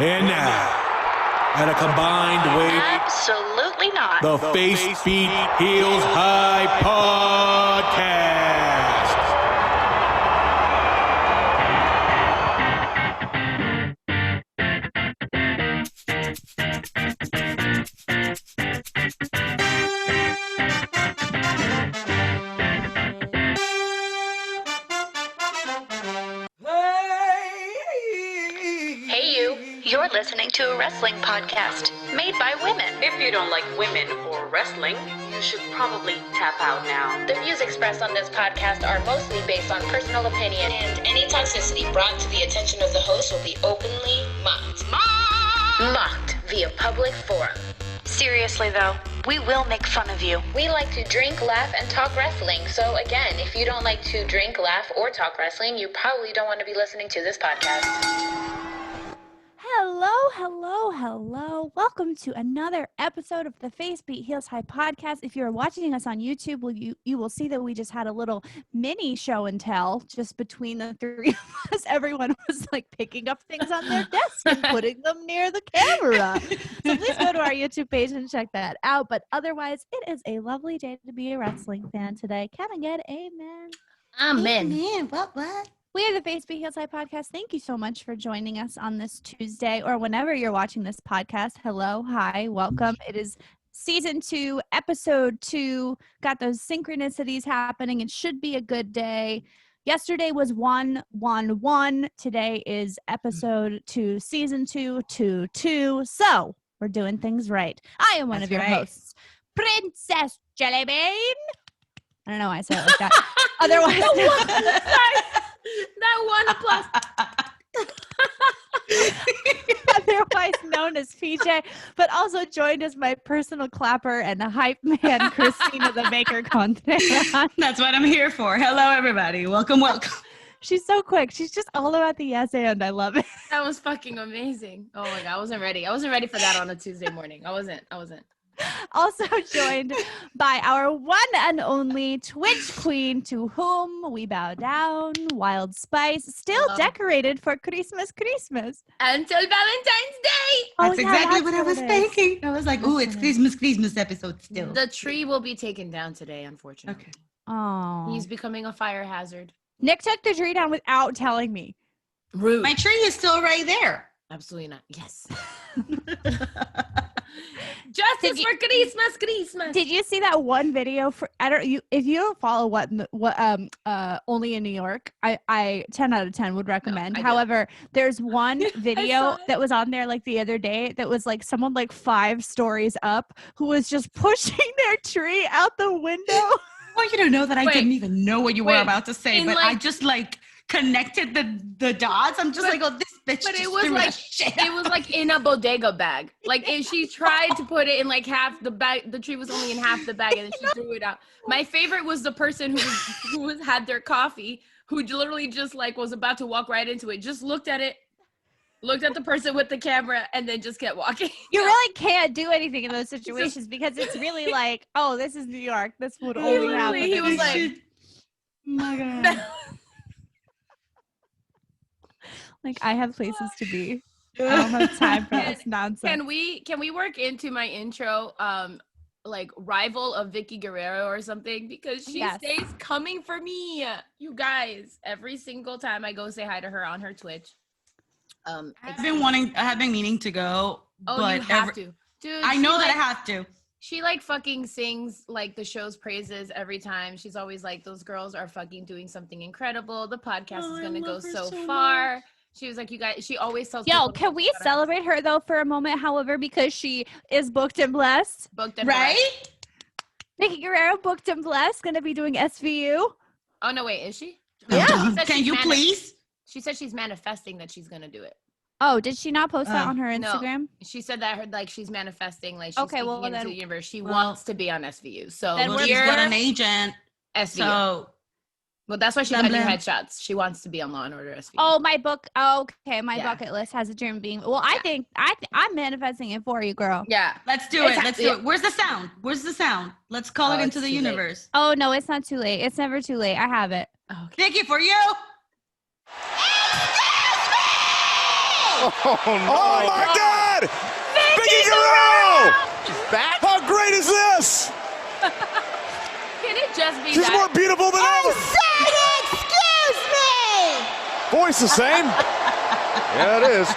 And now, at a combined weight, Absolutely not. the Face Beat Heels High Podcast. You're listening to a wrestling podcast made by women. If you don't like women or wrestling, you should probably tap out now. The views expressed on this podcast are mostly based on personal opinion, and any toxicity brought to the attention of the host will be openly mocked. Mocked via public forum. Seriously though, we will make fun of you. We like to drink, laugh, and talk wrestling. So again, if you don't like to drink, laugh, or talk wrestling, you probably don't want to be listening to this podcast. Hello. Welcome to another episode of the Face Beat Heels High Podcast. If you're watching us on YouTube, you will see that we just had a little mini show and tell just between the three of us. Everyone was like picking up things on their desk and putting them near the camera. So please go to our YouTube page and check that out. But otherwise, it is a lovely day to be a wrestling fan today. Can I get amen? Amen. What? We are the Face Beat Heels High Podcast. Thank you so much for joining us on this Tuesday or whenever you're watching this podcast. Hello, hi, welcome. It is season 2, episode 2. Got those synchronicities happening. It should be a good day. Yesterday was 1-1-1. Today is episode 2, season 2, 2-2. So we're doing things right. I am one of your hosts, Princess Jellybean. I don't know why I said it like that. Otherwise, That one plus. Otherwise known as PJ, but also joined as my personal clapper and hype man, Christina the Baker Contreras. That's what I'm here for. Hello, everybody. Welcome. She's so quick. She's just all about the yes and. I love it. That was fucking amazing. Oh my God. I wasn't ready. I wasn't ready for that on a Tuesday morning. I wasn't. Also joined by our one and only Twitch queen, to whom we bow down, Wild Spice, still decorated for Christmas. Until Valentine's Day. That's exactly what I was thinking. I was like, ooh, it's Christmas episode still. The tree will be taken down today, unfortunately. Okay. Oh. He's becoming a fire hazard. Nick took the tree down without telling me. Rude. My tree is still right there. Absolutely not. Yes. Justice for Christmas. Did you see that one video for if you don't follow what Only in New York, I 10 out of 10 would recommend. No, However, there's one video that was on there like the other day that was like someone like 5 stories up who was just pushing their tree out the window. I want you to know that I didn't even know what you were about to say, but I just like connected the dots. I'm just like, oh, this bitch. But it was like in a bodega bag. Like she tried to put it in like half the bag. The tree was only in half the bag, and then she threw it out. My favorite was the person who had their coffee, who literally just like was about to walk right into it. Just looked at it, looked at the person with the camera, and then just kept walking. You really can't do anything in those situations because it's really like, oh, this is New York. This would only happen. He was like, oh my God. Like, I have places to be. I don't have time for this nonsense. Can we work into my intro, like rival of Vicky Guerrero or something? Because she stays coming for me. You guys, every single time I go say hi to her on her Twitch. I have been meaning to go. Oh, but you have to. Dude, I know that I have to. She like fucking sings like the show's praises every time. She's always like, those girls are fucking doing something incredible. The podcast is going to go so far. Much. She was like, you guys, she always tells people. Yo, can we celebrate her though for a moment, however, because she is booked and blessed. Blessed. Vicky Guerrero, booked and blessed, going to be doing SVU. Oh, no, wait, is she? Yeah. Can you please? She said she's manifesting that she's going to do it. Oh, did she not post that on her Instagram? No, she said that she's manifesting, like she's speaking into the universe. She wants to be on SVU. So she's got an agent. SVU. So well, that's why she got new headshots. She wants to be on Law and Order SVU. Oh, my book. Oh, okay, my bucket list has a dream of being. Well, I think I'm manifesting it for you, girl. Yeah, let's do it. Let's do it. Where's the sound? Let's call it into the universe. Oh no, it's not too late. It's never too late. I have it. Okay. Vicky, for you. Oh my God! Vicky Guerrero! She's back. How great is this? Can it just be She's that? more beautiful than ever. Excuse me! Voice the same. Yeah, it is.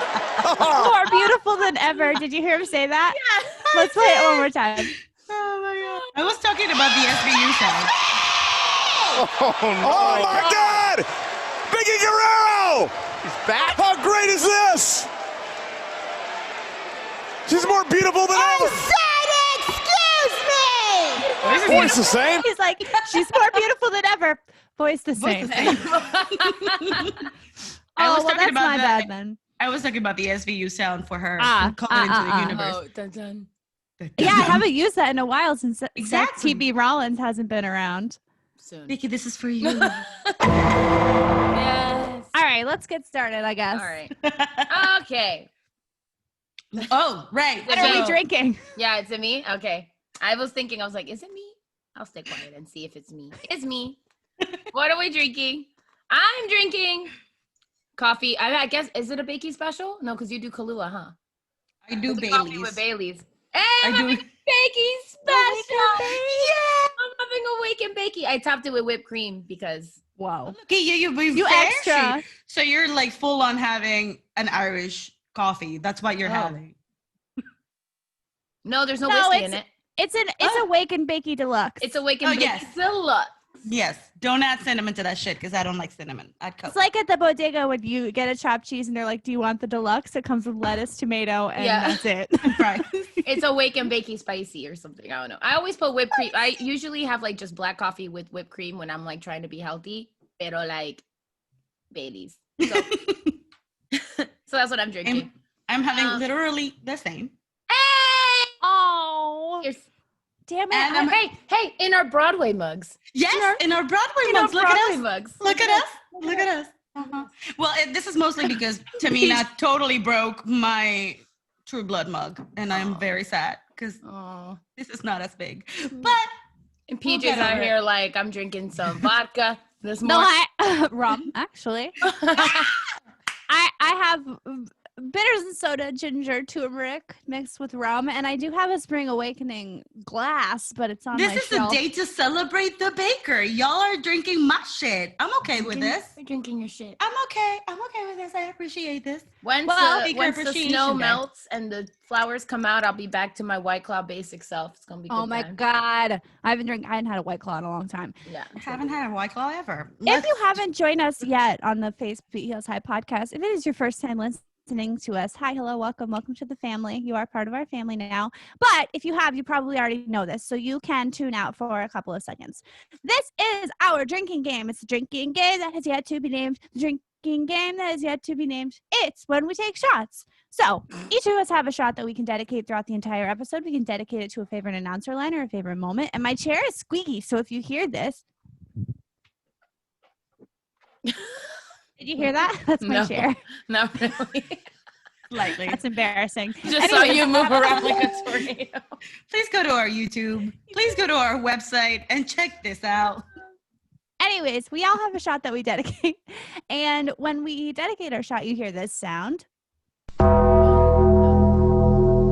More beautiful than ever. Did you hear him say that? Yeah. Let's play it one more time. Oh my God. I was talking about the SVU sound. Oh my God! Vicky Guerrero! She's back. How great is this? She's more beautiful than ever. Excuse me! Voice the same. He's like, she's more beautiful than ever. Voice the same. I was Oh, well, talking that's about my that. bad then. I was talking about the SVU sound for her. Call ah, it into ah, the ah. universe. Oh, dun dun. Yeah, I haven't used that in a while since Exactly. TB Rollins hasn't been around. Soon. Vicky, this is for you. Yes. All right, let's get started, I guess. All right. Okay. Oh, right. What are we So- drinking? Yeah, it's me. Okay. I was thinking, I was like, is it me? I'll stay quiet and see if it's me. It's me. What are we drinking? I'm drinking coffee. I guess, is it a Bakey special? No, because you do Kahlua, huh? I do It's a coffee Bailey's. with Bailey's. Hey, I'm I do- having a Bakey special. Yeah, I'm having a Wake and Bakey. I topped it with whipped cream because Whoa. Okay, you extra. So you're like full on having an Irish coffee. That's what you're Oh. having. no, there's no, No, whiskey in it. It's a Wake and Bakey Deluxe. It's a Wake and Oh, Bakey yes. Deluxe. Yes. Don't add cinnamon to that shit because I don't like cinnamon. I'd cut. It's like at the bodega when you get a chopped cheese and they're like, do you want the deluxe? It comes with lettuce, tomato, and Yeah. that's it. right. It's a Wake and Bakey spicy or something. I don't know. I always put whipped cream. I usually have like just black coffee with whipped cream when I'm like trying to be healthy, pero like Bailey's. So, so that's what I'm drinking. I'm having literally the same. Hey! Oh, Here's- damn it. And I'm- hey, in our Broadway mugs. Yes, in our Broadway In our mugs. Look Broadway at us. mugs. Look at us. Look at us. Uh-huh. Well, this is mostly because Tamina totally broke my True Blood mug, and I'm very sad because Oh. this is not as big. But And We'll PJ's get out over it. here like, I'm drinking some vodka. This No, morning. rum, actually. I have bitters and soda, ginger, turmeric mixed with rum, and I do have a Spring Awakening glass, but it's on this my is shelf. the day to celebrate the baker. Y'all are drinking my shit. I'm okay with this. We're drinking your shit. I'm okay with this. I appreciate this. Once, Well, once the Appreciation snow Day. melts and the flowers come out, I'll be back to my White Claw basic self. It's gonna be good Oh my time. God. I hadn't had a White Claw in a long time. Yeah. I haven't had a White Claw ever. If you haven't joined us yet on the Facebook Heels High podcast, if it is your first time listening to us, hi, hello, welcome to the family. You are part of our family now. But if you have, you probably already know this, so you can tune out for a couple of seconds. This is our drinking game. It's a drinking game that has yet to be named. The drinking game that has yet to be named. It's when we take shots. So each of us have a shot that we can dedicate throughout the entire episode. We can dedicate it to a favorite announcer line or a favorite moment. And my chair is squeaky, so if you hear this, did you hear that? That's my No. chair. Not really. Slightly. That's embarrassing. Just saw you move around like a tornado. Please go to our YouTube. Please go to our website and check this out. Anyways, we all have a shot that we dedicate. And when we dedicate our shot, you hear this sound.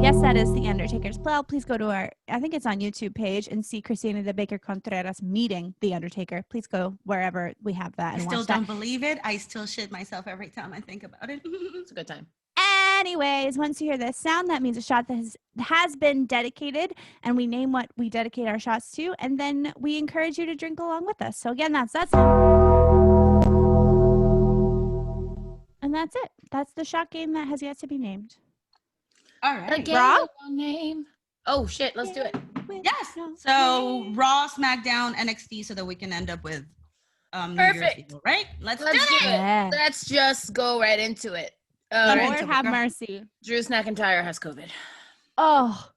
Yes, that is the Undertaker's Plow. Please go to our, I think it's on YouTube page, and see Christina the Baker Contreras meeting the Undertaker. Please go wherever we have that I and still watch don't that. believe it. I still shit myself every time I think about it. It's a good time. Anyways, once you hear this sound, that means a shot that has been dedicated, and we name what we dedicate our shots to, and then we encourage you to drink along with us. So again, that's and that's it. That's the shot game that has yet to be named. All right. Again, Raw? name. Oh shit, let's do it. Yes. So Raw, SmackDown, NXT, so that we can end up with New Year's Perfect. Eve, right? Let's Let's do do it. it. Yeah. Let's just go right into it. Right Lord into it, have girl. mercy. Drew McIntyre has COVID. Oh,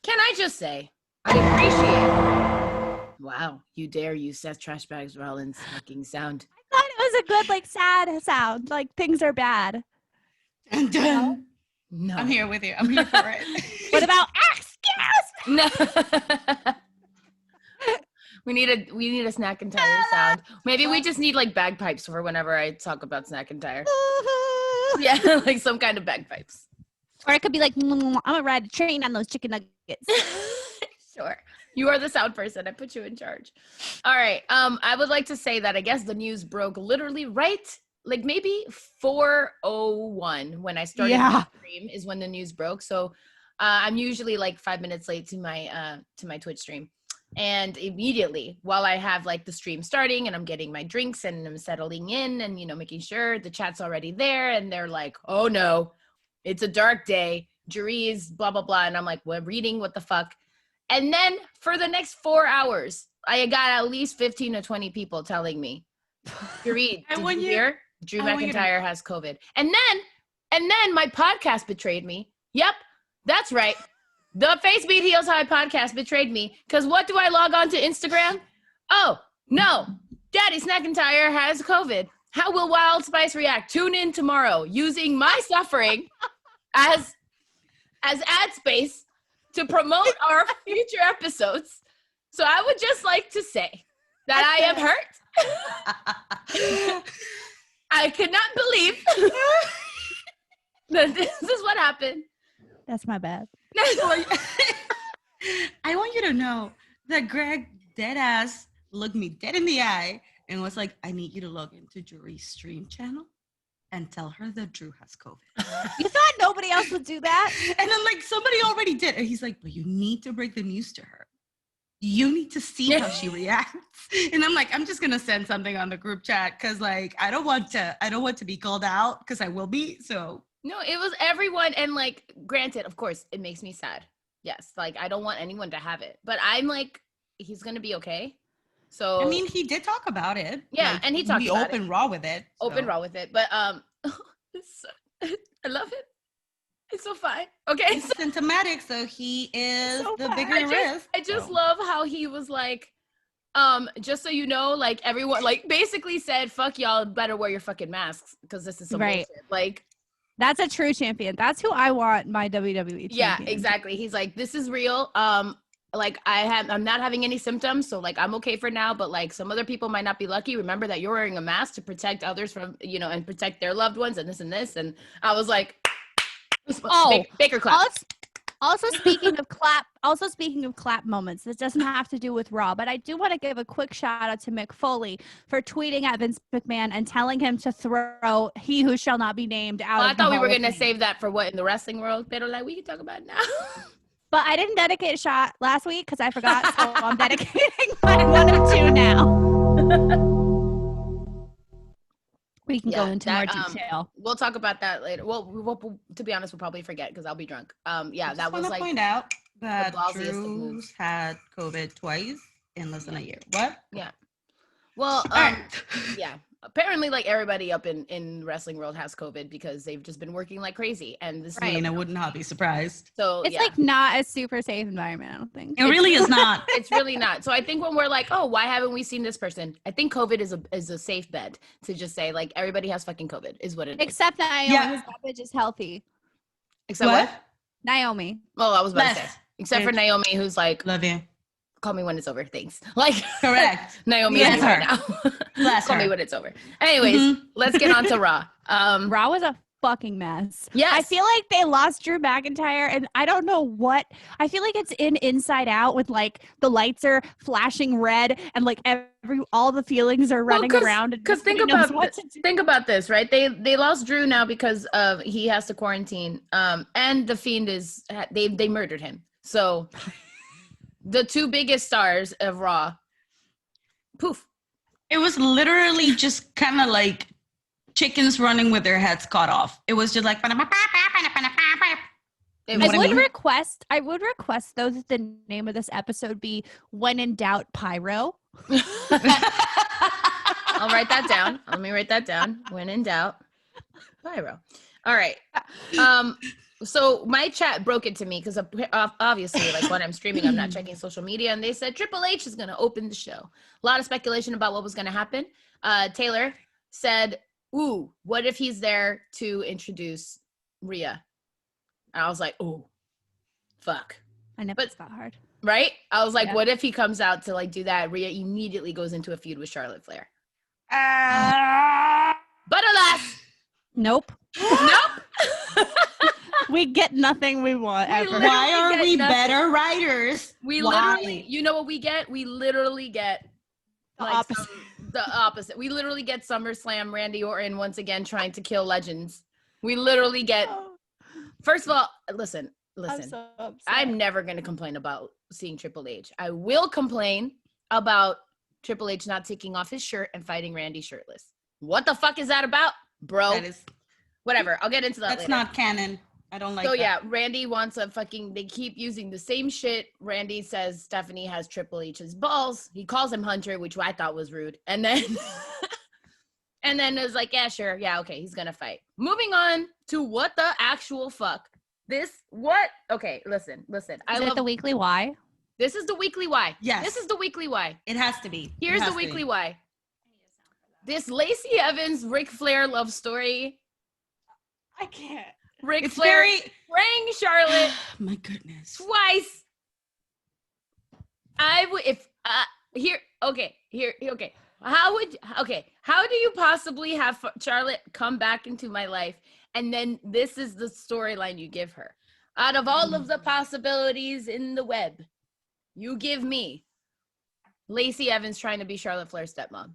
Can I just say, I appreciate. Wow, you dare use Seth Trashbags Rollins' fucking sound. I thought it was a good, like, sad sound. Like, things are bad. Dun, dun. No. I'm here with you. I'm here for it. What about excuse me? No. we need a Snack and Tire sound. Maybe we just need like bagpipes for whenever I talk about Snack and Tire. Yeah, like some kind of bagpipes. Or it could be like, I'm gonna ride a train on those chicken nuggets. Sure. You are the sound person. I put you in charge. All right. I would like to say that I guess the news broke literally right, like maybe 4:01 when I started the stream is when the news broke. So I'm usually like 5 minutes late to my Twitch stream. And immediately while I have like the stream starting and I'm getting my drinks and I'm settling in and, you know, making sure the chat's already there and they're like, oh no, it's a dark day. Jury's blah, blah, blah. And I'm like, we're reading what the fuck. And then for the next 4 hours, I got at least 15 to 20 people telling me, Jury, did you hear? Drew McIntyre has COVID. And then my podcast betrayed me. Yep, that's right. The Face Beat Heels High podcast betrayed me. Because what do I log on to Instagram? Oh, no. Daddy McIntyre has COVID. How will Wild Spice react? Tune in tomorrow using my suffering as ad space to promote our future episodes. So I would just like to say that I am hurt. I could not believe that this is what happened. That's my bad. I want you to know that Greg deadass looked me dead in the eye and was like, I need you to log into Jury's stream channel and tell her that Drew has COVID. You thought nobody else would do that? And I'm like, somebody already did. And he's like, but you need to break the news to her. You need to see how she reacts. And I'm like, I'm just going to send something on the group chat because like, I don't want to be called out because I will be. So no, it was everyone. And like, granted, of course, it makes me sad. Yes. Like, I don't want anyone to have it, but I'm like, he's going to be okay. So, I mean, he did talk about it. Yeah. Like, and he talked about open raw with it. So. Open raw with it. But, I love it. It's so fine. Okay. It's symptomatic. So he is so the bigger risk. I just love how he was like, just so you know, like everyone like basically said, fuck y'all, better wear your fucking masks because this is some bullshit. Like, that's a true champion. That's who I want my WWE champion. Yeah, exactly. He's like, this is real. Like I'm not having any symptoms, so like I'm okay for now, but like some other people might not be lucky. Remember that you're wearing a mask to protect others from, you know, and protect their loved ones and this and this. And I was like, Baker clap. Also speaking of clap moments, this doesn't have to do with Raw, but I do want to give a quick shout out to Mick Foley for tweeting at Vince McMahon and telling him to throw He Who Shall Not Be Named out. I thought we were going to save that for what in the wrestling world, but like we can talk about it now. But I didn't dedicate a shot last week because I forgot, so I'm dedicating my 1 or 2 now. We can go into more detail. We'll talk about that later. Well, to be honest, we'll probably forget because I'll be drunk. Yeah, that was like. Point out that Drew's had COVID twice in less than a year. What? Yeah. Well, yeah. Apparently, like everybody up in wrestling world has COVID because they've just been working like crazy, and this. Right, and I would not be surprised. So it's like not a super safe environment. I don't think it really is not. It's really not. So I think when we're like, oh, why haven't we seen this person? I think COVID is a safe bet to just say like everybody has fucking COVID is what it is. Except Naomi, that bitch is healthy. Except what? Naomi. Oh, I was about to say. Except for Naomi, who's like, love you. Call me when it's over. Thanks. Like, correct. Naomi is right now. Call me when it's over. Anyways, let's get on to Raw. Raw was a fucking mess. Yes. I feel like they lost Drew McIntyre, and I don't know what. I feel like it's in Inside Out with like the lights are flashing red and like all the feelings are running around. Because think about this, right? They lost Drew now because of he has to quarantine. And the Fiend they murdered him. So. The 2 biggest stars of Raw, poof. It was literally just kind of like chickens running with their heads cut off. It was just like. I would request though that the name of this episode be "When in Doubt, Pyro." I'll write that down. Let me write that down. When in doubt, Pyro. All right. So my chat broke it to me because obviously, like when I'm streaming, I'm not checking social media, and they said Triple H is going to open the show. A lot of speculation about what was going to happen. Taylor said, "Ooh, what if he's there to introduce Rhea?" And I was like, "Ooh, fuck." I never got hard. Right? I was like, "What if he comes out to like do that?" Rhea immediately goes into a feud with Charlotte Flair. But alas. Nope. Nope. We get nothing we want ever. Why are we nothing. better writers? We Why? literally, you know what we get? We literally get The like opposite. the opposite. We literally get SummerSlam Randy Orton once again trying to kill legends. We literally get, first of all, listen. I'm so upset. I'm never going to complain about seeing Triple H. I will complain about Triple H not taking off his shirt and fighting Randy shirtless. What the fuck is that about, bro? That is, Whatever. I'll get into that that's later. not canon. I don't like So that. yeah, Randy wants a fucking, they keep using the same shit. Randy says Stephanie has Triple H's balls. He calls him Hunter, which I thought was rude. And then and then it was like, yeah, sure. Yeah, okay, he's gonna fight. Moving on to what the actual fuck. Okay, listen. Is it the weekly why? This is the weekly why. Yes. This is the weekly why. It has to be. Here's the weekly why. This Lacey Evans, Ric Flair love story. I can't. Ric It's Flair very. sprang Charlotte My goodness. twice. I would if here. Okay. How do you possibly have Charlotte come back into my life and then this is the storyline you give her? Out of all of the possibilities in the web, you give me Lacey Evans trying to be Charlotte Flair's stepmom.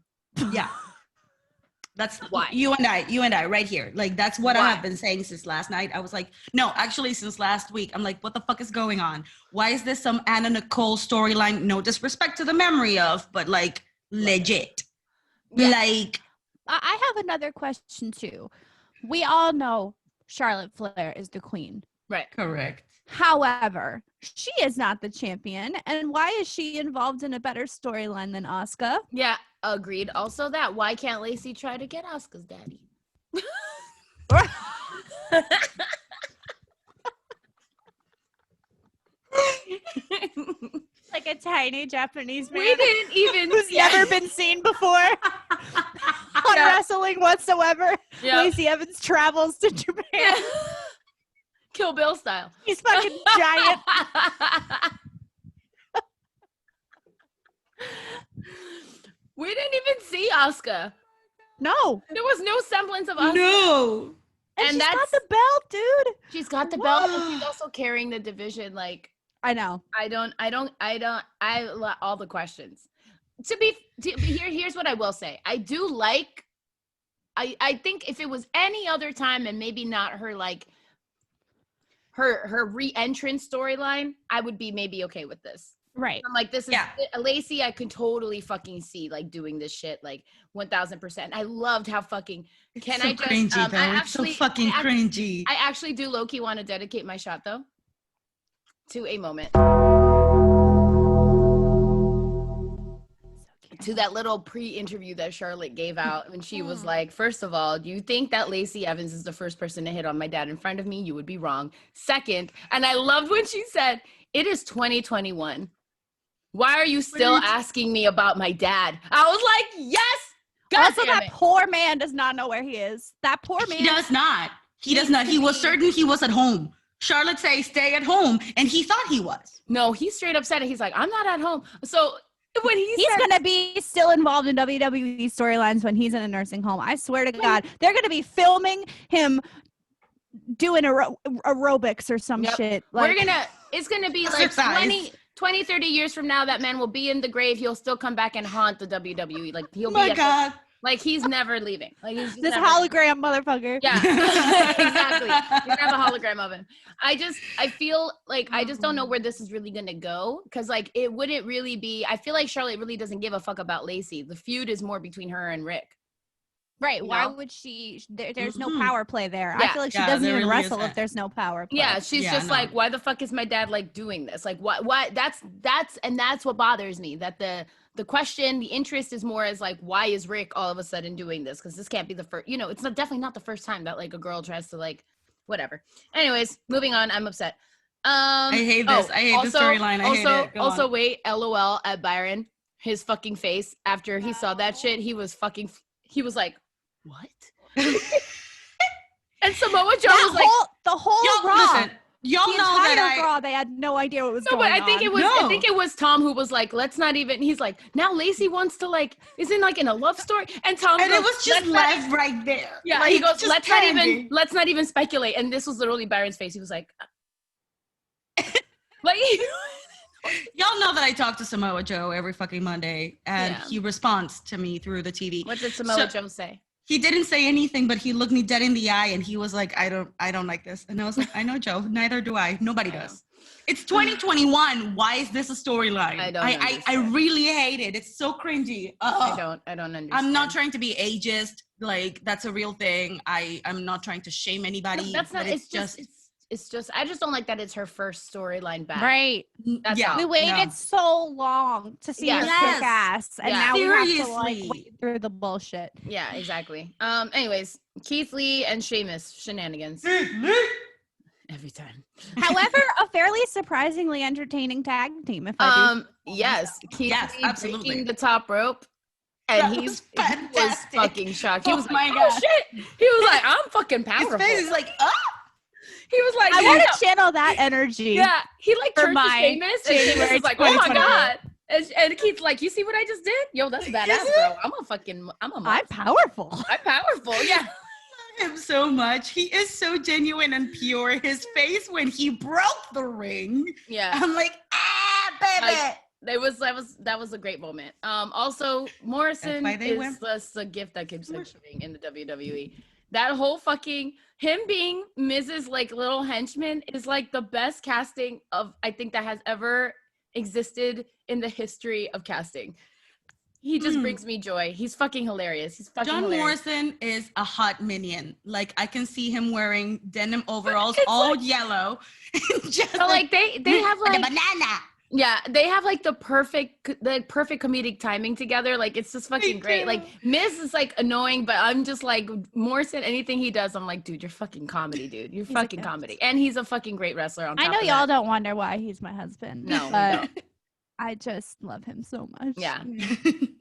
Yeah. That's Why? You and I right here. Like, that's what Why? I have been saying since last night. I was like, no, actually since last week. I'm like, what the fuck is going on? Why is this some Anna Nicole storyline? No disrespect to the memory of, but like legit. Yeah. Like, I have another question too. We all know Charlotte Flair is the queen. Right. correct. However, she is not the champion. And why is she involved in a better storyline than Asuka? Yeah, agreed. Also that, why can't Lacey try to get Asuka's daddy? Like a tiny Japanese man We didn't even who's never been seen before on Yeah. wrestling whatsoever. Yeah. Lacey Evans travels to Japan. Kill Bill style. He's fucking giant. We didn't even see Asuka. No. There was no semblance of Asuka. No. And she's got that's- the belt, dude. She's got the belt, but she's also carrying the division. Like, I know. all the questions. Here's what I will say. I do like, I think if it was any other time and maybe not her, like, her re-entrance storyline, I would be maybe okay with this. Right. I'm like, this is Yeah. Lacey. I could totally fucking see like doing this shit like 1000%. I loved how fucking. Can so I just? cringy, though. I It's actually, so fucking cringy. I actually do low-key want to dedicate my shot though to a moment. To that little pre-interview that Charlotte gave out when she was like, first of all, do you think that Lacey Evans is the first person to hit on my dad in front of me? You would be wrong. Second, and I loved when she said, it is 2021. Why are you still asking me about my dad? I was like, yes! God Also, damn that it. poor man does not know where he is. That poor man. He does not. He does not. He was certain he was at home. Charlotte say stay at home, and he thought he was. No, he straight up said it. He's like, I'm not at home. So when He's said, going to be still involved in WWE storylines when he's in a nursing home. I swear to God. They're going to be filming him doing aerobics or some Yep. shit. it's gonna be like Exercise. 20, 30 years from now, that man will be in the grave. He'll still come back and haunt the WWE. Like he'll Oh be my at God. like he's never leaving. Like he's just this never- hologram motherfucker. Yeah, exactly. You're gonna have a hologram of him. I feel like I just don't know where this is really gonna go. Cause like it wouldn't really be, I feel like Charlotte really doesn't give a fuck about Lacey. The feud is more between her and Rick. Right. You Why know? would she? There's no Mhm. power play there. I Yeah. feel like she Yeah, doesn't there even really wrestle isn't. if there's no power play. Yeah, she's Yeah, just no. like, why the fuck is my dad like doing this? Like, why? That's what bothers me. That the question, the interest is more as like, why is Rick all of a sudden doing this? Because this can't be the first. You know, it's definitely not the first time that like a girl tries to like, whatever. Anyways, moving on. I'm upset. I hate this. I hate the storyline. I hate it. Go also, on. wait. LOL at Byron. His fucking face after he saw that shit. He was like, what? And Samoa Joe was like, the whole Yo, Raw. listen. Y'all the know entire that Raw, they had no idea what was No, going but on. I think it was Tom who was like, let's not even. He's like, now Lacey wants to like, isn't like in a love story, and Tom and goes, it was just left right there. Yeah, like, he goes, just pending. let's not even speculate. And this was literally Byron's face. He was like, like. Y'all know that I talk to Samoa Joe every fucking Monday, and Yeah. he responds to me through the TV. What did Samoa Joe say? He didn't say anything, but he looked me dead in the eye, and he was like, "I don't like this." And I was like, "I know, Joe. Neither do I. Nobody does." It's 2021. Why is this a storyline? I don't I understand. really hate it. It's so cringy. I don't understand. I'm not trying to be ageist. Like, that's a real thing. I'm not trying to shame anybody. No, that's not. but It's just. I just don't like that it's her first storyline back. Right. That's Yeah. all. We waited so long to see Yes. her Yes. kick ass, and Yeah. now we have to Seriously. wait through the bullshit. Yeah, exactly. Anyways, Keith Lee and Sheamus shenanigans. Every time. However, a fairly surprisingly entertaining tag team. If I do. Yes, Keith Yes, Lee absolutely. breaking the top rope. And That he was was fantastic. fucking shocked. He Oh was my like, God. oh shit. He was like, I'm fucking His powerful. face is like, ah. He was like, I yeah. want to channel that energy. Yeah, he like For turned to my Sheamus, and Sheamus January was like, "Oh my 2021. god!" And Keith's like, "You see what I just did? Yo, that's badass, bro. I'm a I'm monster. powerful. I'm powerful. Yeah, Him so much. He is so genuine and pure. His face when he broke the ring. yeah." I'm like, baby. That was a great moment. Also, Morrison That's why they is went- just a gift that keeps on giving in the WWE. That whole fucking him being Mrs. like little henchman is like the best casting of I think that has ever existed in the history of casting. He just brings me joy. He's fucking hilarious. He's fucking John hilarious. Morrison is a hot minion. Like, I can see him wearing denim overalls, It's all like- yellow. Just So like they have like like a banana. yeah, they have like the perfect comedic timing together. Like it's just fucking great. do. Like Miz is like annoying, but I'm just like Morrison. Anything he does, I'm like, dude, you're fucking comedy, dude. You're He's a fucking gift. comedy, and he's a fucking great wrestler. On top I know of y'all that. don't wonder why he's my husband. No, we but don't. I just love him so much. Yeah.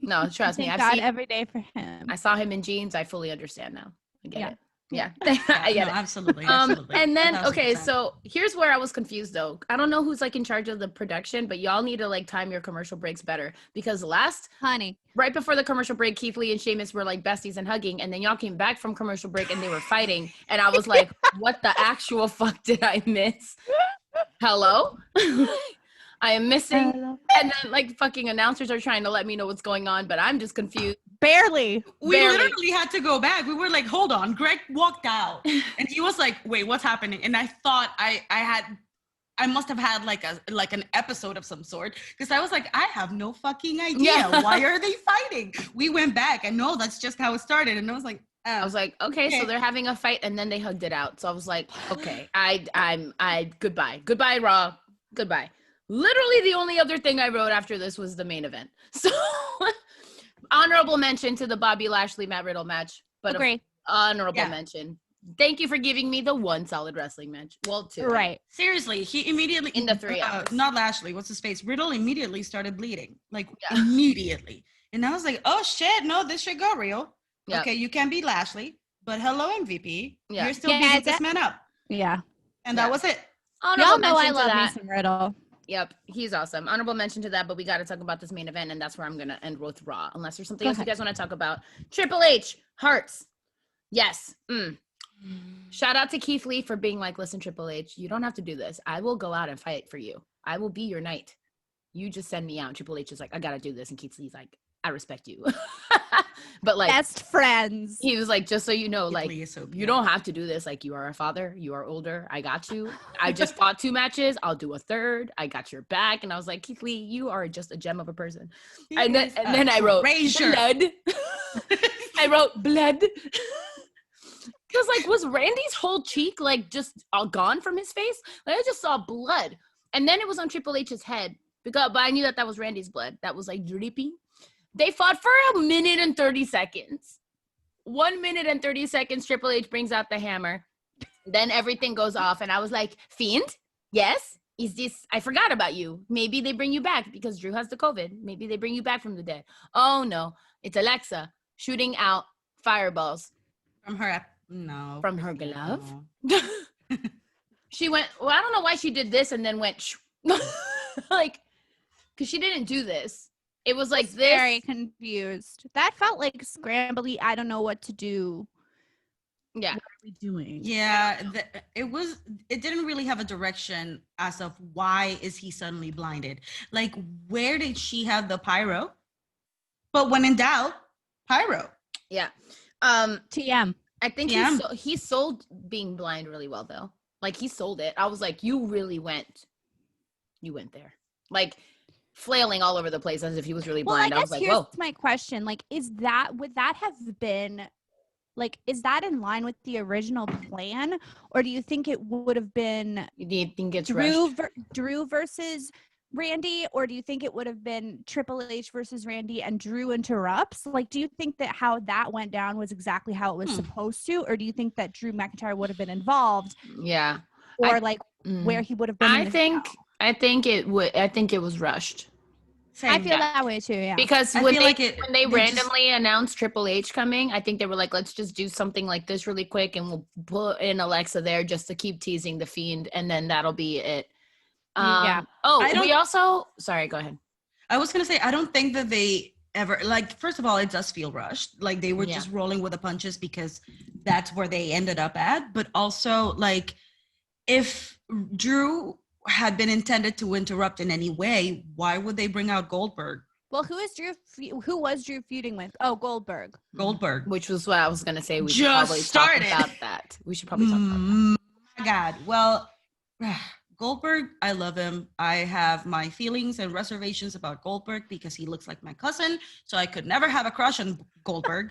No, trust me. Thank I've God seen. every day for him. I saw him in jeans. I fully understand now. I get Yeah. it. Yeah, I get No, it. absolutely. And then okay, 1000%. so here's where I was confused though. I don't know who's like in charge of the production, but y'all need to like time your commercial breaks better because Honey. right before the commercial break, Keith Lee and Sheamus were like besties and hugging, and then y'all came back from commercial break and they were fighting, and I was like, what the actual fuck did I miss? Hello? I am missing. And then like fucking announcers are trying to let me know what's going on, but I'm just confused. Barely. we barely. literally had to go back. We were like, hold on. Greg walked out and he was like, wait, what's happening? And I thought I must have had like an episode of some sort because I was like, I have no fucking idea. Yeah. Why are they fighting? We went back and no, that's just how it started. And I was like, oh. I was like, okay, so Okay. they're having a fight, and then they hugged it out. So I was like, okay, I goodbye, Raw, goodbye. Literally, the only other thing I wrote after this was the main event. So, honorable mention to the Bobby Lashley Matt Riddle match, but Agree. honorable Yeah. mention. Thank you for giving me the one solid wrestling match. Well, two. Right. Seriously, he immediately In the 3 hours. Not Lashley, what's his face? Riddle immediately started bleeding, like Yeah. immediately, and I was like, "Oh shit, no, this should go real." Yep. Okay, you can beat Lashley, but hello MVP, Yeah. you're still Yeah, beating it's this man up, Yeah. and Yeah. that was it. Honorable Y'all know I mention to love me that. some Riddle. Yep, he's awesome. Honorable mention to that, but we got to talk about this main event, and that's where I'm going to end with Raw, unless there's something Go else ahead. you guys want to talk about. Triple H, Hearts. Yes. Shout out to Keith Lee for being like, listen, Triple H, you don't have to do this. I will go out and fight for you. I will be your knight. You just send me out. And Triple H is like, I got to do this. And Keith Lee's like, I respect you. But like, Best friends. he was like, just so you know, Keith like, Lee is so you pure. don't have to do this. Like, you are a father. You are older. I got you. I just fought 2 matches. I'll do a third. I got your back. And I was like, Keith Lee, you are just a gem of a person. He And then, is and a then I wrote treasure. blood. I wrote blood. Because like, was Randy's whole cheek like just all gone from his face? Like I just saw blood. And then it was on Triple H's head. But I knew that was Randy's blood. That was like dripping. They fought for 1 minute and 30 seconds. 1 minute and 30 seconds, Triple H brings out the hammer. Then everything goes off. And I was like, Fiend? Yes? Is this, I forgot about you. Maybe they bring you back because Drew has the COVID. Maybe they bring you back from the dead. Oh no, it's Alexa shooting out fireballs From her, no. from her glove. No. she went, well, I don't know why she did this and then went, like, because she didn't do this. It was like this. Very confused. That felt like scrambly. I don't know what to do. Yeah. What are we doing? Yeah, it didn't really have a direction as of why is he suddenly blinded. Like, where did she have the pyro? But when in doubt, pyro. Yeah. TM. I think he sold being blind really well though. Like he sold it. I was like, you went there. Like flailing all over the place as if he was really blind. I was like, whoa. My question. Like, would that have been like, is that in line with the original plan? Or do you think it would have been Drew versus Randy, or do you think it would have been Triple H versus Randy and Drew interrupts? Like, do you think that how that went down was exactly how it was supposed to, or do you think that Drew McIntyre would have been involved? Yeah. Or where he would have been? I think it was rushed. Same. I feel that way too. Yeah. Because when they randomly announced Triple H coming, I think they were like, let's just do something like this really quick, and we'll put in Alexa there just to keep teasing the Fiend, and then that'll be it. Yeah. Sorry, go ahead. I was going to say, I don't think that they ever, like, first of all, it does feel rushed. Like they were just rolling with the punches because that's where they ended up at. But also, like, if Drew had been intended to interrupt in any way, why would they bring out Goldberg? Well, who was Drew feuding with? Oh, Goldberg. Which was what I was going to say. We should probably talk about that. My God. Well, Goldberg, I love him. I have my feelings and reservations about Goldberg because he looks like my cousin, so I could never have a crush on Goldberg.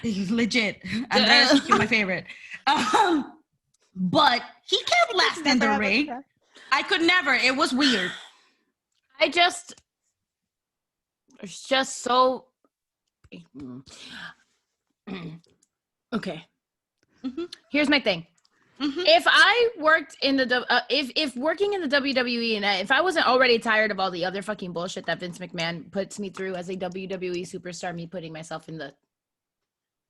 He's legit. Andreas, you're my favorite. But he can't last in the ring. I could never. It was weird. It's just so. Okay. Mm-hmm. Here's my thing. Mm-hmm. If I worked in the if working in the WWE, and if I wasn't already tired of all the other fucking bullshit that Vince McMahon puts me through as a WWE superstar, me putting myself in the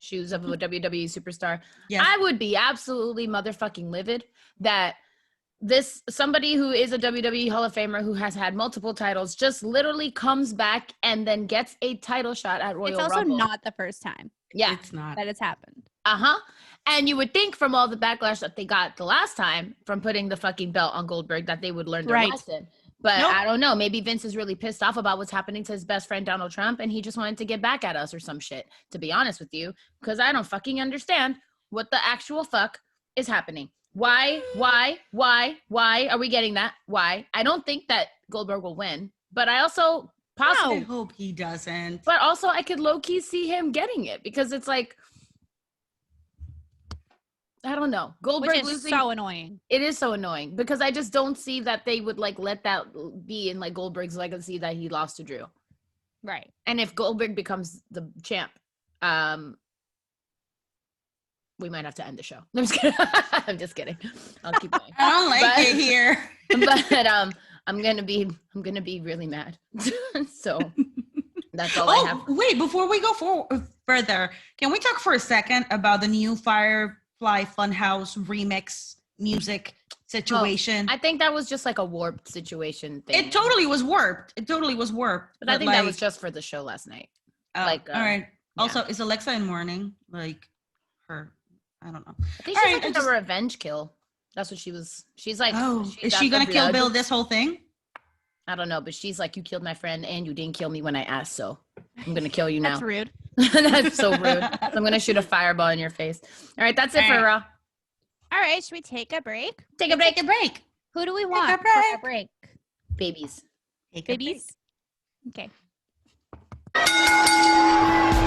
shoes of a WWE superstar, I would be absolutely motherfucking livid that somebody who is a WWE Hall of Famer who has had multiple titles just literally comes back and then gets a title shot at Royal Rumble. It's also not the first time. Yeah, it's not that it's happened. And you would think from all the backlash that they got the last time from putting the fucking belt on Goldberg that they would learn their lesson. But I don't know. Maybe Vince is really pissed off about what's happening to his best friend, Donald Trump, and he just wanted to get back at us or some shit, to be honest with you, because I don't fucking understand what the actual fuck is happening. Why are we getting that? Why? I don't think that Goldberg will win, but I also I hope he doesn't. But also I could low-key see him getting it because it's like, I don't know. Goldberg Which is losing, so annoying. It is so annoying because I just don't see that they would like let that be in like Goldberg's legacy that he lost to Drew. Right. And if Goldberg becomes the champ, we might have to end the show. I'm just kidding. I'm just kidding. I'll keep going. I don't like it here. But I'm gonna be really mad. So that's all I have. Wait, before we go further, can we talk for a second about the new Firefly Funhouse remix music situation? I think that was just like a warped situation thing. It totally was warped. But I think that was just for the show last night. All right. Also, is Alexa in mourning? Like her? I don't know. I think she's like a revenge kill. That's what she was. She's like, is she gonna kill Bill this whole thing? I don't know, but she's like, you killed my friend and you didn't kill me when I asked, so I'm gonna kill you now. That's rude. That's so rude. So I'm gonna shoot a fireball in your face. All right, that's it for Raw. All right, should we take a break? Take a break. Who do we want for a break? Babies. Babies? Okay.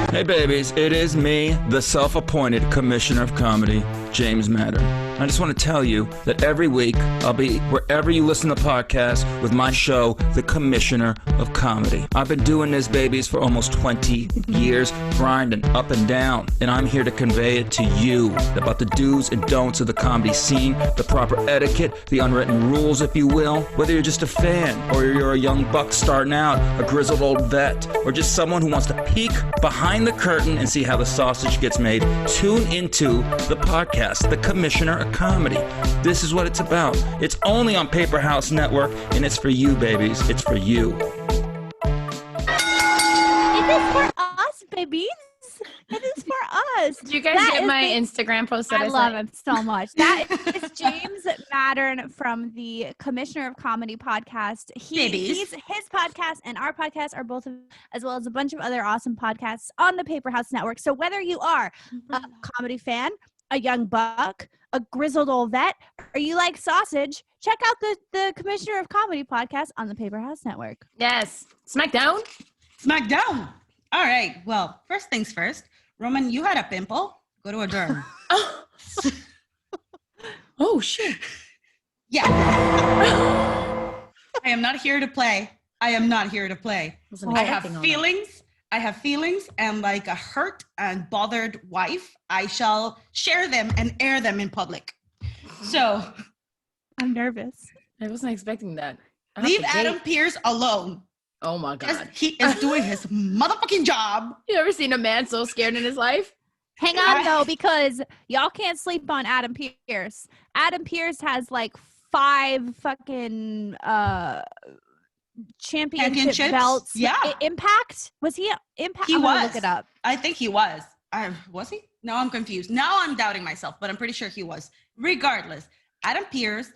Hey babies, it is me, the self-appointed Commissioner of Comedy, James Madden. I just want to tell you that every week I'll be wherever you listen to podcasts with my show, The Commissioner of Comedy. I've been doing this, babies, for almost 20 years, grinding up and down, and I'm here to convey it to you about the do's and don'ts of the comedy scene, the proper etiquette, the unwritten rules, if you will. Whether you're just a fan, or you're a young buck starting out, a grizzled old vet, or just someone who wants to peek behind the curtain and see how the sausage gets made, tune into the podcast podcast, The Commissioner of Comedy. This is what it's about. It's only on Paper House Network, and it's for you, babies. It's for you. It is for us, babies. It is for us. Did you guys get my Instagram post that I love him so much. That is James Mattern from the Commissioner of Comedy podcast. His podcast and our podcast are both, as well as a bunch of other awesome podcasts on the Paper House Network. So whether you are a comedy fan, a young buck, a grizzled old vet, or you like sausage, check out the Commissioner of Comedy podcast on the Paper House Network. Yes. Smackdown. All right. Well, first things first. Roman, you had a pimple. Go to a derm. Oh, shit. Yeah. I am not here to play. I have feelings, and like a hurt and bothered wife, I shall share them and air them in public. So I'm nervous. I wasn't expecting that. Leave Adam Pearce alone. Oh my God. He is doing his motherfucking job. You ever seen a man so scared in his life? Hang on, though, because y'all can't sleep on Adam Pearce. Adam Pearce has like 5 fucking championship belts. Yeah. Impact? Was he Impact? He I'm gonna was. Look it up. I think he was. Was he? Now I'm confused. Now I'm doubting myself, but I'm pretty sure he was. Regardless, Adam Pearce,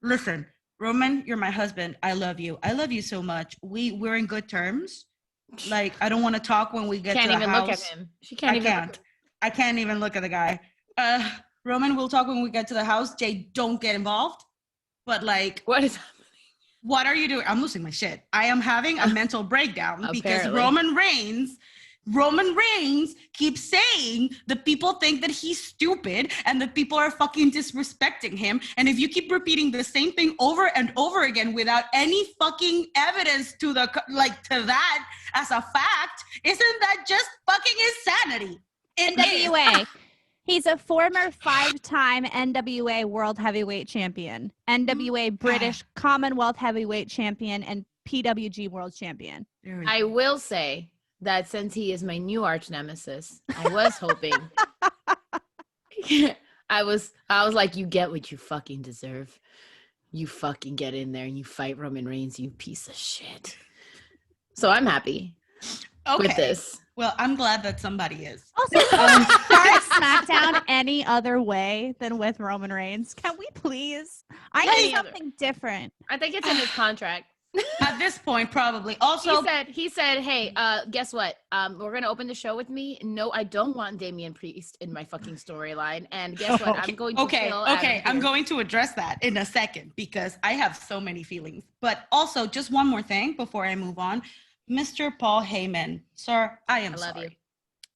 listen, Roman, you're my husband. I love you. I love you so much. We're in good terms. Like, I don't want to talk when we get to the house. Can't even look at him. She can't even. I can't even look at the guy. Roman, we'll talk when we get to the house. Jay, don't get involved. But like, what is happening? What are you doing? I'm losing my shit. I am having a mental breakdown because Roman Reigns keeps saying that people think that he's stupid and that people are fucking disrespecting him. And if you keep repeating the same thing over and over again without any fucking evidence to that as a fact, isn't that just fucking insanity? NWA. He's a former 5-time NWA World Heavyweight Champion, NWA British Commonwealth Heavyweight Champion, and PWG World Champion. I will say that since he is my new arch nemesis, I was hoping. I was like, you get what you fucking deserve. You fucking get in there and you fight Roman Reigns, you piece of shit. So I'm happy with this. Well, I'm glad that somebody is. Also, start SmackDown any other way than with Roman Reigns. Can we please? I need something different. I think it's in his contract. At this point, probably. Also, he said, hey, guess what? We're going to open the show with me. No, I don't want Damian Priest in my fucking storyline. And guess what? I'm going to kill Adam I'm going to address that in a second because I have so many feelings. But also, just one more thing before I move on. Mr. Paul Heyman, sir, I am sorry.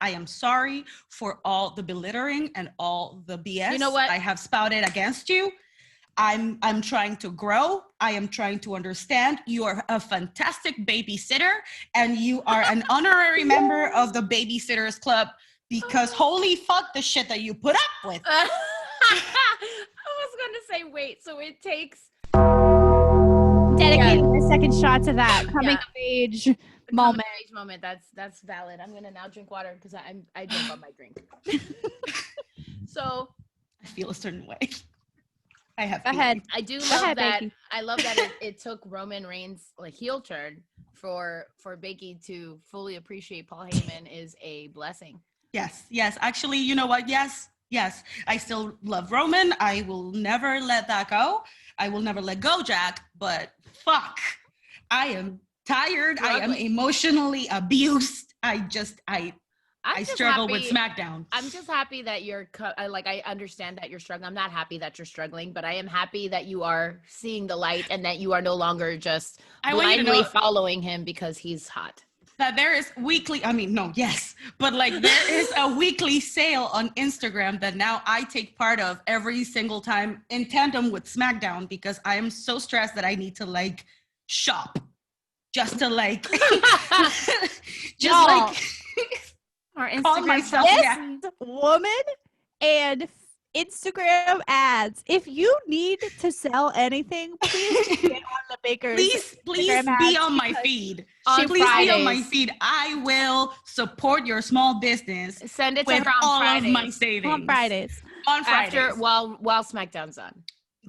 I am sorry for all the belittling and all the BS you know what? I have spouted against you. I'm trying to grow. I am trying to understand. You are a fantastic babysitter, and you are an honorary member of the Babysitters Club because holy fuck the shit that you put up with. I was going to say, wait, so it takes... Dedicating a second shot to that coming of age moment. That's valid. I'm gonna now drink water because I drink on my drink. So I feel a certain way. I have. Go ahead. I do love that. Becky. I love that it took Roman Reigns' like heel turn for Becky to fully appreciate Paul Heyman is a blessing. Yes. Actually, you know what? Yes. I still love Roman. I will never let that go. I will never let go, Jack. But fuck, I am tired. I am emotionally abused. I struggle with SmackDown. I'm just happy that I understand that you're struggling. I'm not happy that you're struggling, but I am happy that you are seeing the light and that you are no longer just blindly following him because he's hot. That there is but like there is a weekly sale on Instagram that now I take part of every single time in tandem with SmackDown because I am so stressed that I need to like shop just to like our Instagram this woman and Instagram ads. If you need to sell anything, please get on the Baker's. Please be on my feed. Please be on my feed. I will support your small business. Send it to with her on all Fridays. of my savings. On Fridays. On Fridays. After while SmackDown's on.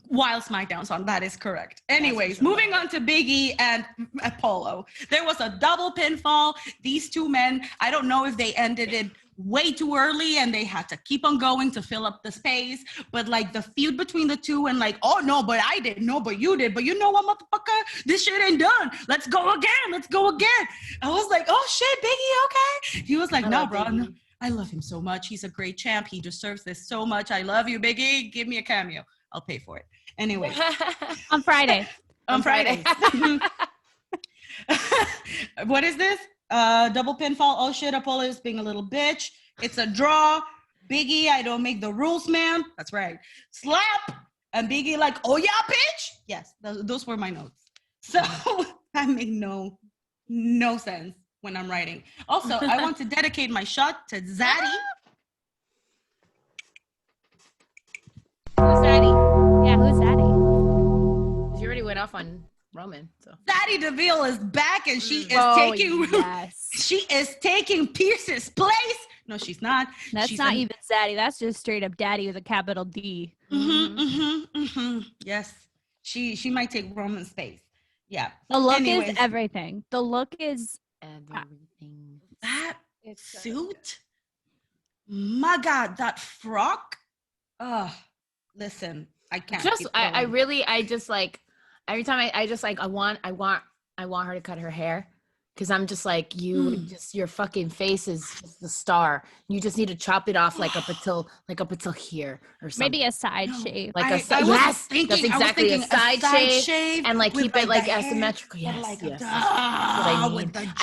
While SmackDown's on, that is correct. Anyways, moving on to Big E and Apollo. There was a double pinfall. These two men, I don't know if they ended it way too early and they had to keep on going to fill up the space, but like the feud between the two and like, oh no, but I didn't, no, but you did, but you know what, motherfucker, this shit ain't done. Let's go again. I was like, oh shit, Big E, okay? He was like, no, bro, no. I love him so much. He's a great champ. He deserves this so much. I love you, Big E. Give me a cameo. I'll pay for it. Anyway. On Friday. On Friday. What is this? Double pinfall. Oh shit, Apollo is being a little bitch. It's a draw. Big E, I don't make the rules, man. That's right. Slap. And Big E like, oh yeah, bitch. Yes, those were my notes. So that made no sense when I'm writing. Also, I want to dedicate my shot to Zaddy. Who's Zaddy? Yeah, who's Zaddy? She already went off on Roman. So Zaddy DeVille is back, and she is taking Pierce's place. No, she's not. She's not even Zaddy. That's just straight up Daddy with a capital D. Yes, she might take Roman's space. Yeah. The look is everything. The look is everything. That suit. My God, that frock. Listen, I can't. I just like every time I want her to cut her hair, because I'm just like, your fucking face is just the star. You just need to chop it off like up until here or something. Maybe a side shave. Like that's exactly a side shave, and like keep it like asymmetrical. Yes, like yes.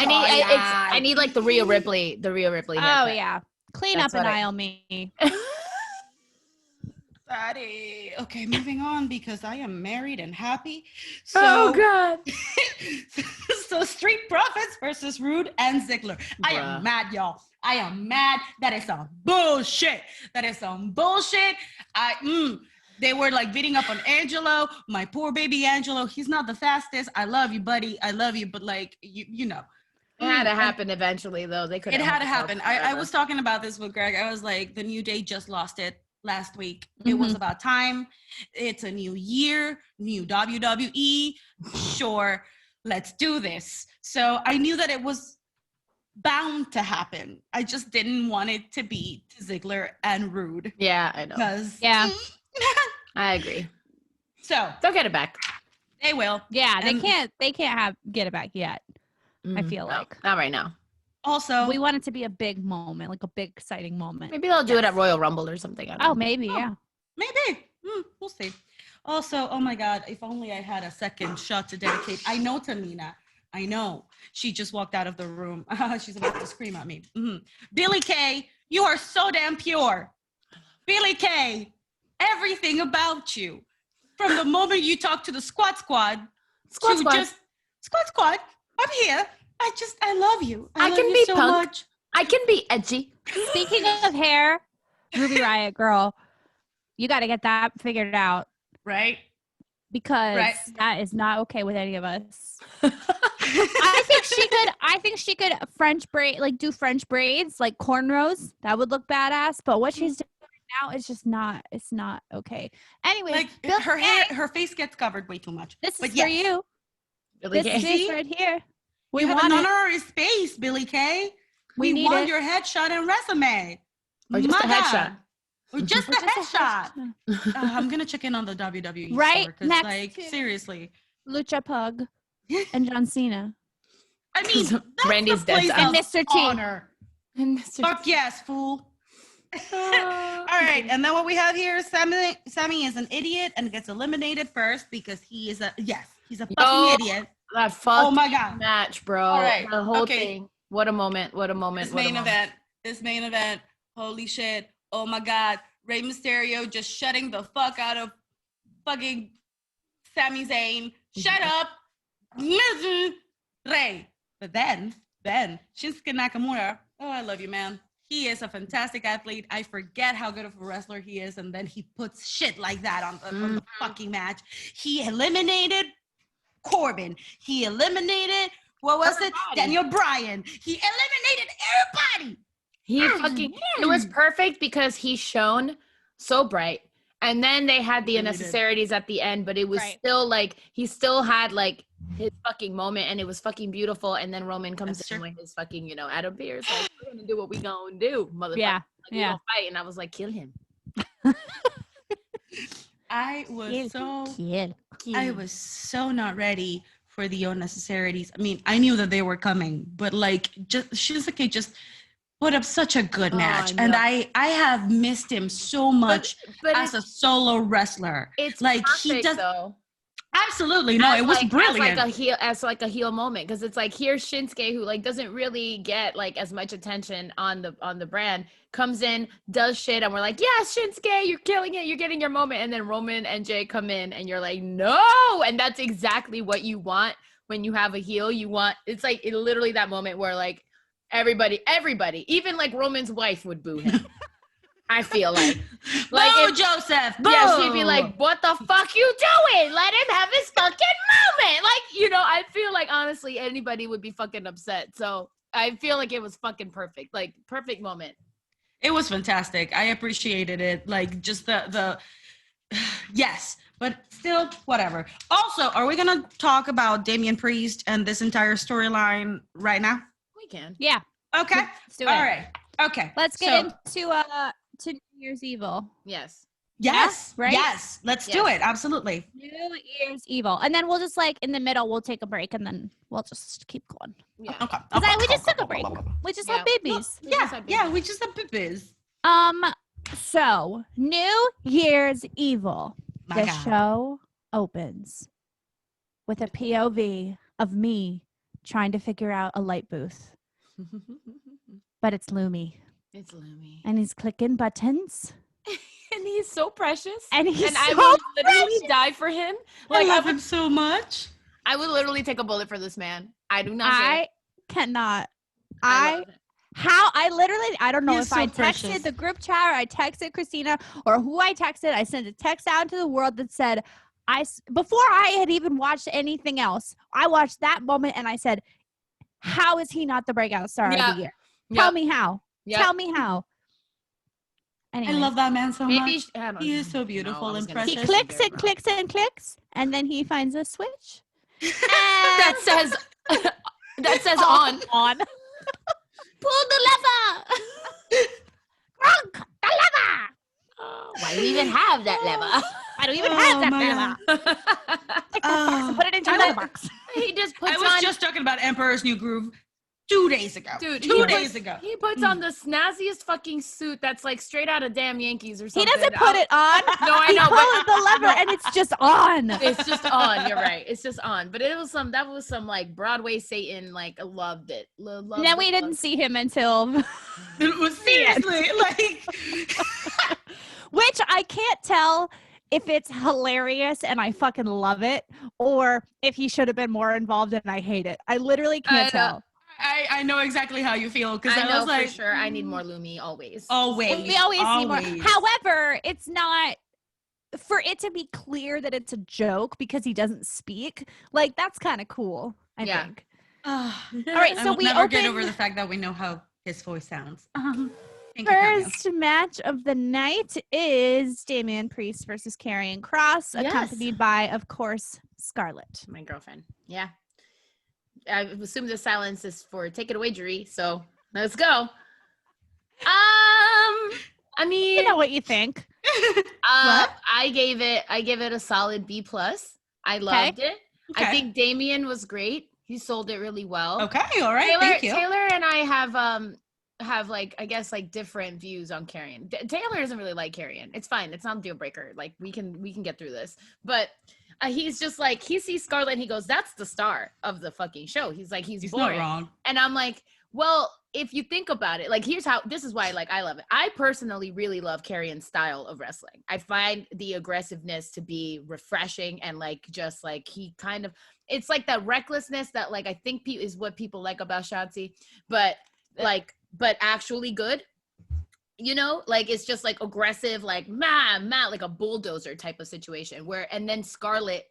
I need like the Rhea Ripley haircut. Oh yeah, clean up an aisle me. Daddy. Okay, moving on because I am married and happy. Oh God. So Street Profits versus Rude and Ziggler. I am mad, y'all. I am mad. That is some bullshit. They were like beating up on Angelo. My poor baby Angelo. He's not the fastest. I love you, buddy. I love you, but like you know. It had to happen eventually, though. It had to happen. I was talking about this with Greg. I was like, the New Day just lost it last week. It was about time. It's a new year, new WWE. Sure, let's do this. So I knew that it was bound to happen. I just didn't want it to be Ziggler and Rude. Yeah, I know. Yeah, I agree. So they'll get it back. They will. Yeah, they can't get it back yet. I feel like not right now. Also, we want it to be a big moment, like a big exciting moment. Maybe they'll do it at Royal Rumble or something. Maybe, yeah. Maybe. We'll see. Also, oh my God, if only I had a second shot to dedicate. I know Tamina. I know. She just walked out of the room. She's about to scream at me. Billy Kay, you are so damn pure. Billy Kay, everything about you. From the moment you talk to the Squad Squad, I'm here. I love you. I love can you be so punk. much. I can be edgy. Speaking of hair, Ruby Riott, girl, you got to get that figured out. Right? Because that is not okay with any of us. I think she could French braid, like do French braids, like cornrows. That would look badass. But what she's doing right now is just not, it's not okay. Anyway, like her face gets covered way too much. This is for you. Billy this is right here. We have an honorary space, Billy Kay. We want your headshot and resume. Or just a headshot. Or just a headshot. I'm going to check in on the WWE. Right next like, to seriously. Lucha Pug and John Cena. I mean, that's Randy's the place and Mr. T. Honor. And Mr. Fuck yes, fool. All right, and then what we have here is Sammy is an idiot and gets eliminated first because he's a fucking idiot. That fucking oh my God. match, bro. All right. The whole thing. What a moment. This main event. Holy shit. Oh my God. Rey Mysterio just shutting the fuck out of fucking Sami Zayn. Shut up. Listen, Rey. But then, Shinske Nakamura. Oh, I love you, man. He is a fantastic athlete. I forget how good of a wrestler he is. And then he puts shit like that on the fucking match. He eliminated Corbin. He eliminated, Daniel Bryan. He eliminated everybody. It was perfect because he's shown so bright. And then they had the Really unnecessarities at the end, but it was still like, he still had like his fucking moment, and it was fucking beautiful. And then Roman comes in with his fucking, Adam Pearce, like, we're gonna do what we gonna do, motherfucker. Yeah, like, we gonna fight. And I was like, kill him. I was so not ready for the unnecessarities. I mean, I knew that they were coming, but like, just Shinske just put up such a good match, and I have missed him so much but as a solo wrestler. It's like perfect, he does. though. Absolutely, no, it was brilliant. As like a heel moment, because it's like, here's Shinske, who like doesn't really get like as much attention on the brand, comes in, does shit, and we're like, yes, Shinske, you're killing it, you're getting your moment. And then Roman and Jay come in, and you're like, no. And that's exactly what you want when you have a heel. You want, it's like literally that moment where like everybody, even like Roman's wife would boo him. I feel like Boo, Joseph, boo! Yeah, she'd be like, what the fuck you doing? Let him have his fucking moment. Like, I feel like honestly anybody would be fucking upset. So I feel like it was fucking perfect. Like, perfect moment. It was fantastic. I appreciated it. Like, just the yes, but still whatever. Also, are we gonna talk about Damian Priest and this entire storyline right now? We can. Yeah. Okay. Let's do it. All right. Okay. Let's get into to New Year's Evil. Yes. Yes. Yeah, right? Yes. Let's do it. Absolutely. New Year's Evil. And then we'll just like in the middle, we'll take a break and then we'll just keep going. Yeah. Okay. We just took a break. We just had babies. Yeah, we just had babies. So New Year's Evil. My The God. show opens with a POV of me trying to figure out a light booth. But it's Lumi. It's Lumi. And he's clicking buttons. And he's so precious. And he's I so would literally die for him. Like, I love him so much. I would literally take a bullet for this man. I do not. I cannot. I I don't know He is if so I texted precious. the group chat or I texted Christina or who I texted. I sent a text out to the world that said, before I had even watched anything else, I watched that moment and I said, how is he not the breakout star of the year? Tell me how. Tell me how. Anyways, I love that man so much. I He is so beautiful and precious. he clicks and clicks and clicks, and then he finds a switch. that says on. On. Pull the lever. Grunk, the lever. Why do we even have that lever? I don't even have that my lever. Take that box and put it into the box. He just puts I was on. just talking about Emperor's New Groove 2 days ago. Dude, 2 days ago. He puts on the snazziest fucking suit that's like straight out of damn Yankees or something. He doesn't put it on. No, I know, He pulls but the lever and it's just on. it's just on. You're right. It's just on. But that was some like Broadway Satan. Like, loved it. Loved Then we it, didn't see him until It was seriously like which I can't tell if it's hilarious and I fucking love it or if he should have been more involved and I hate it. I literally can't tell. I know exactly how you feel because I I know was like, for sure. I need more Lumi always. always. We always need more. However, it's not for it to be clear that it's a joke because he doesn't speak. Like, that's kind of cool, I think. All right, so I will we never get open- over the fact that we know how his voice sounds. Thank you, First match of the night is Damian Priest versus Karrion Kross, Yes. accompanied by, of course, Scarlett. My girlfriend. Yeah. I assume the silence is for take it away, Jerry. So let's go. I mean, You know what you think. I gave it a solid B+. I loved it. I Okay. think Damian was great. He sold it really well. Okay, all right, thank you. Taylor and I have like, I guess, like different views on Karrion. Taylor doesn't really like Karrion. It's fine. It's not a deal breaker. Like, we can get through this. But he's just like, he sees Scarlett and he goes, that's the star of the fucking show. He's like, he's not boring. wrong. And I'm like, well, if you think about it, like, this is why, like, I love it. I personally really love Karrion's style of wrestling. I find the aggressiveness to be refreshing and like, just like, he kind of, it's like that recklessness that like, I think is what people like about Shotzi, but actually good. You know, like, it's just like aggressive, like like a bulldozer type of situation and then Scarlett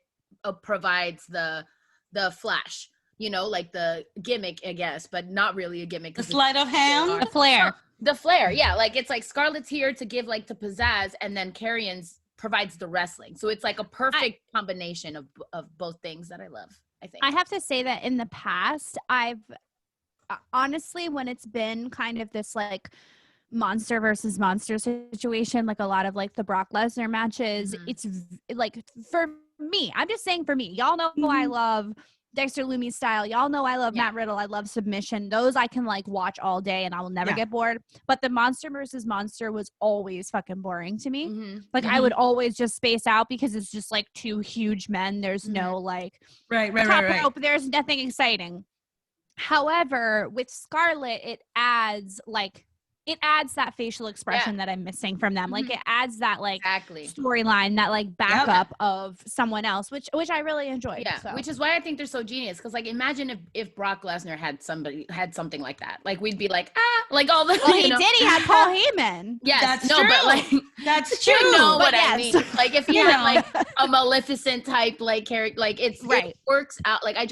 provides the flash, you know, like the gimmick, I guess, but not really a gimmick. The sleight of hand? The flair. The flair, yeah. Like, it's like Scarlett's here to give like the pizzazz, and then Karrion's provides the wrestling. So it's like a perfect combination of both things that I love, I think. I have to say that in the past, I've honestly, when it's been kind of this like monster versus monster situation, like a lot of like the Brock Lesnar matches, it's like, for me, I'm just saying for me, y'all know I love Dexter Lumis style. Y'all know I love Matt Riddle. I love submission. Those I can like watch all day and I will never get bored. But the monster versus monster was always fucking boring to me. Like I would always just space out because it's just like two huge men. There's no like top rope. There's nothing exciting. However, with Scarlett, it adds that facial expression that I'm missing from them. Like it adds that like storyline, that like backup of someone else, which I really enjoyed. Yeah, so. Which is why I think they're so genius. Because like, imagine if Brock Lesnar had something like that. Like we'd be like, like all the. Well, he did. He had Paul Heyman. Yes, that's no, true. but like that's true. You know what yes. I mean? Like if he had like a Maleficent type like character, like it works out. Like I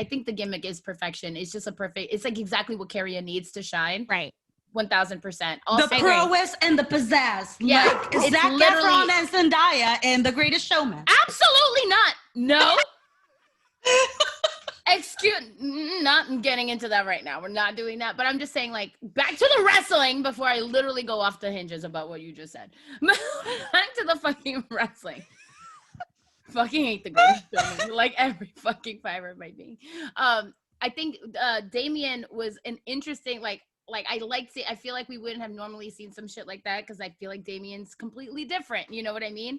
think the gimmick is perfection. It's just it's like exactly what Karrion needs to shine. Right. 1000%. The prowess and the pizzazz. Yeah, like Zac Efron and Zendaya and The Greatest Showman. Absolutely not. No. Not getting into that right now. We're not doing that. But I'm just saying, like, back to the wrestling before I literally go off the hinges about what you just said. Back to the fucking wrestling. Fucking hate The Greatest Showman. Like every fucking fiber of my being. I think Damian was an interesting, like I liked it. I feel like we wouldn't have normally seen some shit like that because I feel like Damian's completely different. You know what I mean?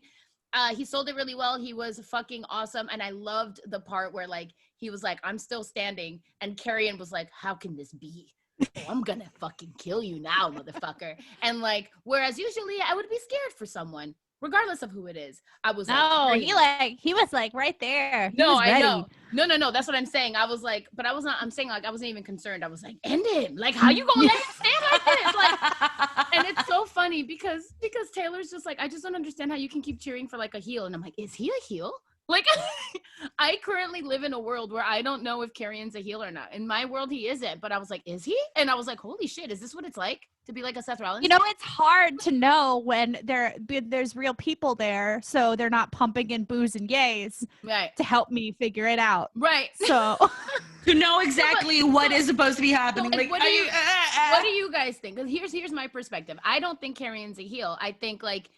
He sold it really well. He was fucking awesome. And I loved the part where like, he was like, I'm still standing. And Karrion was like, how can this be? Oh, I'm gonna fucking kill you now, motherfucker. And like, whereas usually I would be scared for someone, regardless of who it is. I was he was like right there. No, I know. No. That's what I'm saying. I was like, but I was not. I'm saying like I wasn't even concerned. I was like, end him. Like, how you gonna let him stand like this? Like, and it's so funny because Taylor's just like, I just don't understand how you can keep cheering for like a heel. And I'm like, is he a heel? Like, I currently live in a world where I don't know if Karrion's a heel or not. In my world, he isn't. But I was like, is he? And I was like, holy shit, is this what it's like to be like a Seth Rollins? You know, it's hard to know when there's real people there, so they're not pumping in boos and yays to help me figure it out. Right. So to know exactly what is supposed to be happening. Like, what do you guys think? Because here's my perspective. I don't think Karrion's a heel. I think like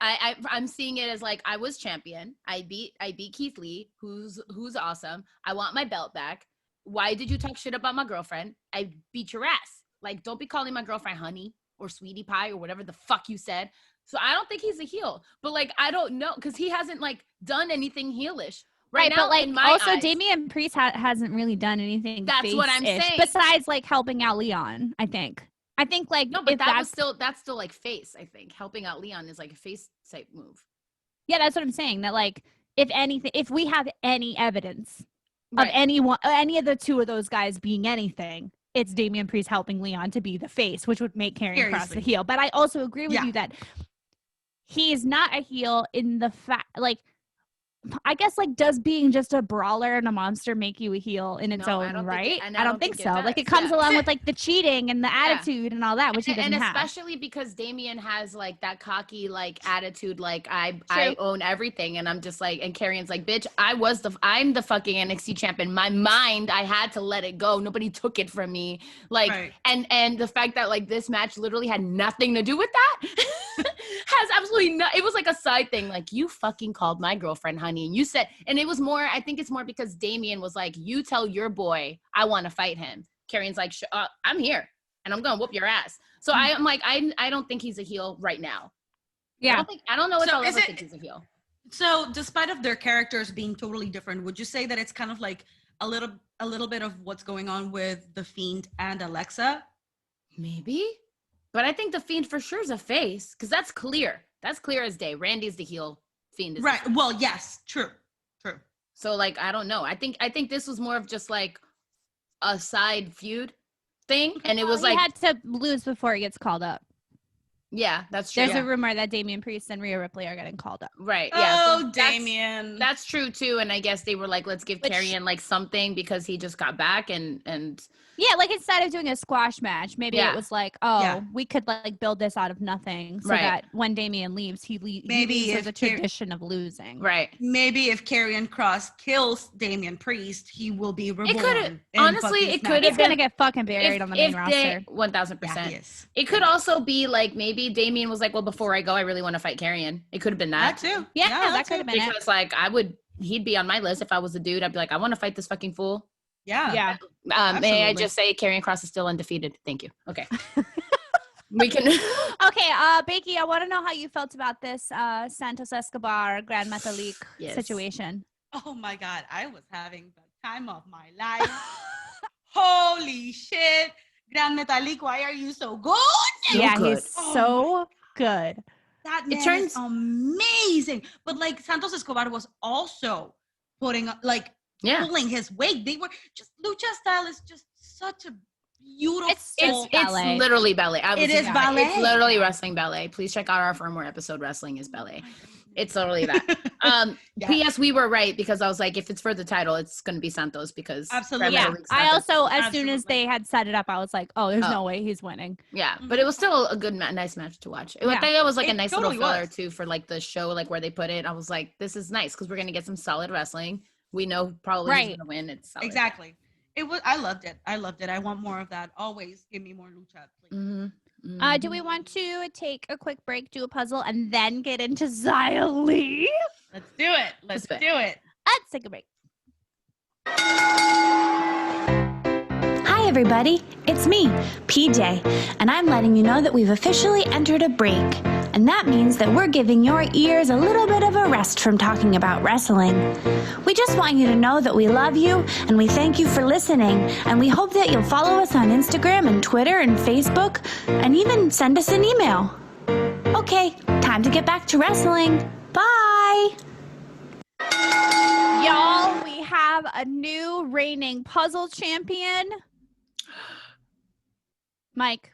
I'm seeing it as like I was champion. I beat Keith Lee, who's awesome. I want my belt back. Why did you talk shit about my girlfriend? I beat your ass. Like, don't be calling my girlfriend honey or sweetie pie or whatever the fuck you said. So I don't think he's a heel. But like, I don't know, because he hasn't like done anything heelish. Right now, but like in my also eyes, Damian Priest hasn't really done anything. That's what I'm saying. Besides like helping out Leon, I think like no, but that's still like face. I think helping out Leon is like a face type move. Yeah, that's what I'm saying. That like if we have any evidence of any of the two of those guys being anything, it's Damian Priest helping Leon to be the face, which would make Karrion Kross the heel. But I also agree with you that he is not a heel in the fact, like, I guess, like, does being just a brawler and a monster make you a heel in its own right? I don't think so. Like, it comes along with, like, the cheating and the attitude and all that, which he doesn't have. And especially because Damian has, like, that cocky, like, attitude, like, I own everything. And I'm just like, and Karrion's like, bitch, I'm the fucking NXT champion. My mind, I had to let it go. Nobody took it from me. Like, and the fact that, like, this match literally had nothing to do with that has absolutely no, it was like a side thing. Like, you fucking called my girlfriend honey. And you said, and it was more, I think it's more because Damian was like, you tell your boy I want to fight him. Karrion's like, I'm here and I'm going to whoop your ass. So I'm like, I don't think he's a heel right now. Yeah. I don't know if I'll ever think he's a heel. So despite of their characters being totally different, would you say that it's kind of like a little bit of what's going on with The Fiend and Alexa? Maybe. But I think The Fiend for sure is a face because that's clear. That's clear as day. Randy's the heel. Fiend is right. Well, yes, true. So like, I don't know. I think this was more of just like a side feud thing, and it was he had to lose before he gets called up. Yeah, that's true. There's a rumor that Damian Priest and Rhea Ripley are getting called up. Right. Yeah. Oh, so Damian. That's true too. And I guess they were like, let's give Karrion like something because he just got back and Yeah, like instead of doing a squash match, maybe it was like, we could like build this out of nothing so that when Damian leaves, he leaves with a tradition of losing. Right. Maybe if Karrion Kross kills Damian Priest, he will be reborn. It could. He's gonna get fucking buried on the main roster. 1000%. It could also be like maybe Damian was like, well, before I go, I really want to fight Karrion. It could have been that too. Yeah, that could have been because like he'd be on my list if I was a dude. I'd be like, I want to fight this fucking fool. Yeah. May I just say Karrion Kross is still undefeated? Thank you. Okay. We can. Okay, Becky, I want to know how you felt about this Santos Escobar Grand Metalik situation. Oh my God, I was having the time of my life. Holy shit. Grand Metalik, why are you so good? He's so good. That man is amazing. But like Santos Escobar was also putting pulling his weight. They were just lucha style is just such a beautiful. It's literally ballet. It is ballet. It's literally wrestling ballet. Please check out our firmware episode. Wrestling is ballet. It's literally that. P.S. We were right because I was like, if it's for the title, it's going to be Santos because absolutely. Yeah. I also, as soon as they had set it up, I was like, oh, there's no way he's winning. Yeah, but it was still a good, nice match to watch. I think it was like a nice little filler too for like the show, like where they put it. I was like, this is nice because we're going to get some solid wrestling. We know probably who's going to win. It's solid. Exactly. It was. I loved it. I want more of that. Always give me more lucha, please. Mm-hmm. Do we want to take a quick break, do a puzzle, and then get into Xia Li? Let's do it. Let's do it. Let's take a break. Hi, everybody. It's me, PJ, and I'm letting you know that we've officially entered a break. And that means that we're giving your ears a little bit of a rest from talking about wrestling. We just want you to know that we love you and we thank you for listening. And we hope that you'll follow us on Instagram and Twitter and Facebook and even send us an email. Okay, time to get back to wrestling. Bye! Y'all, we have a new reigning puzzle champion. Mike!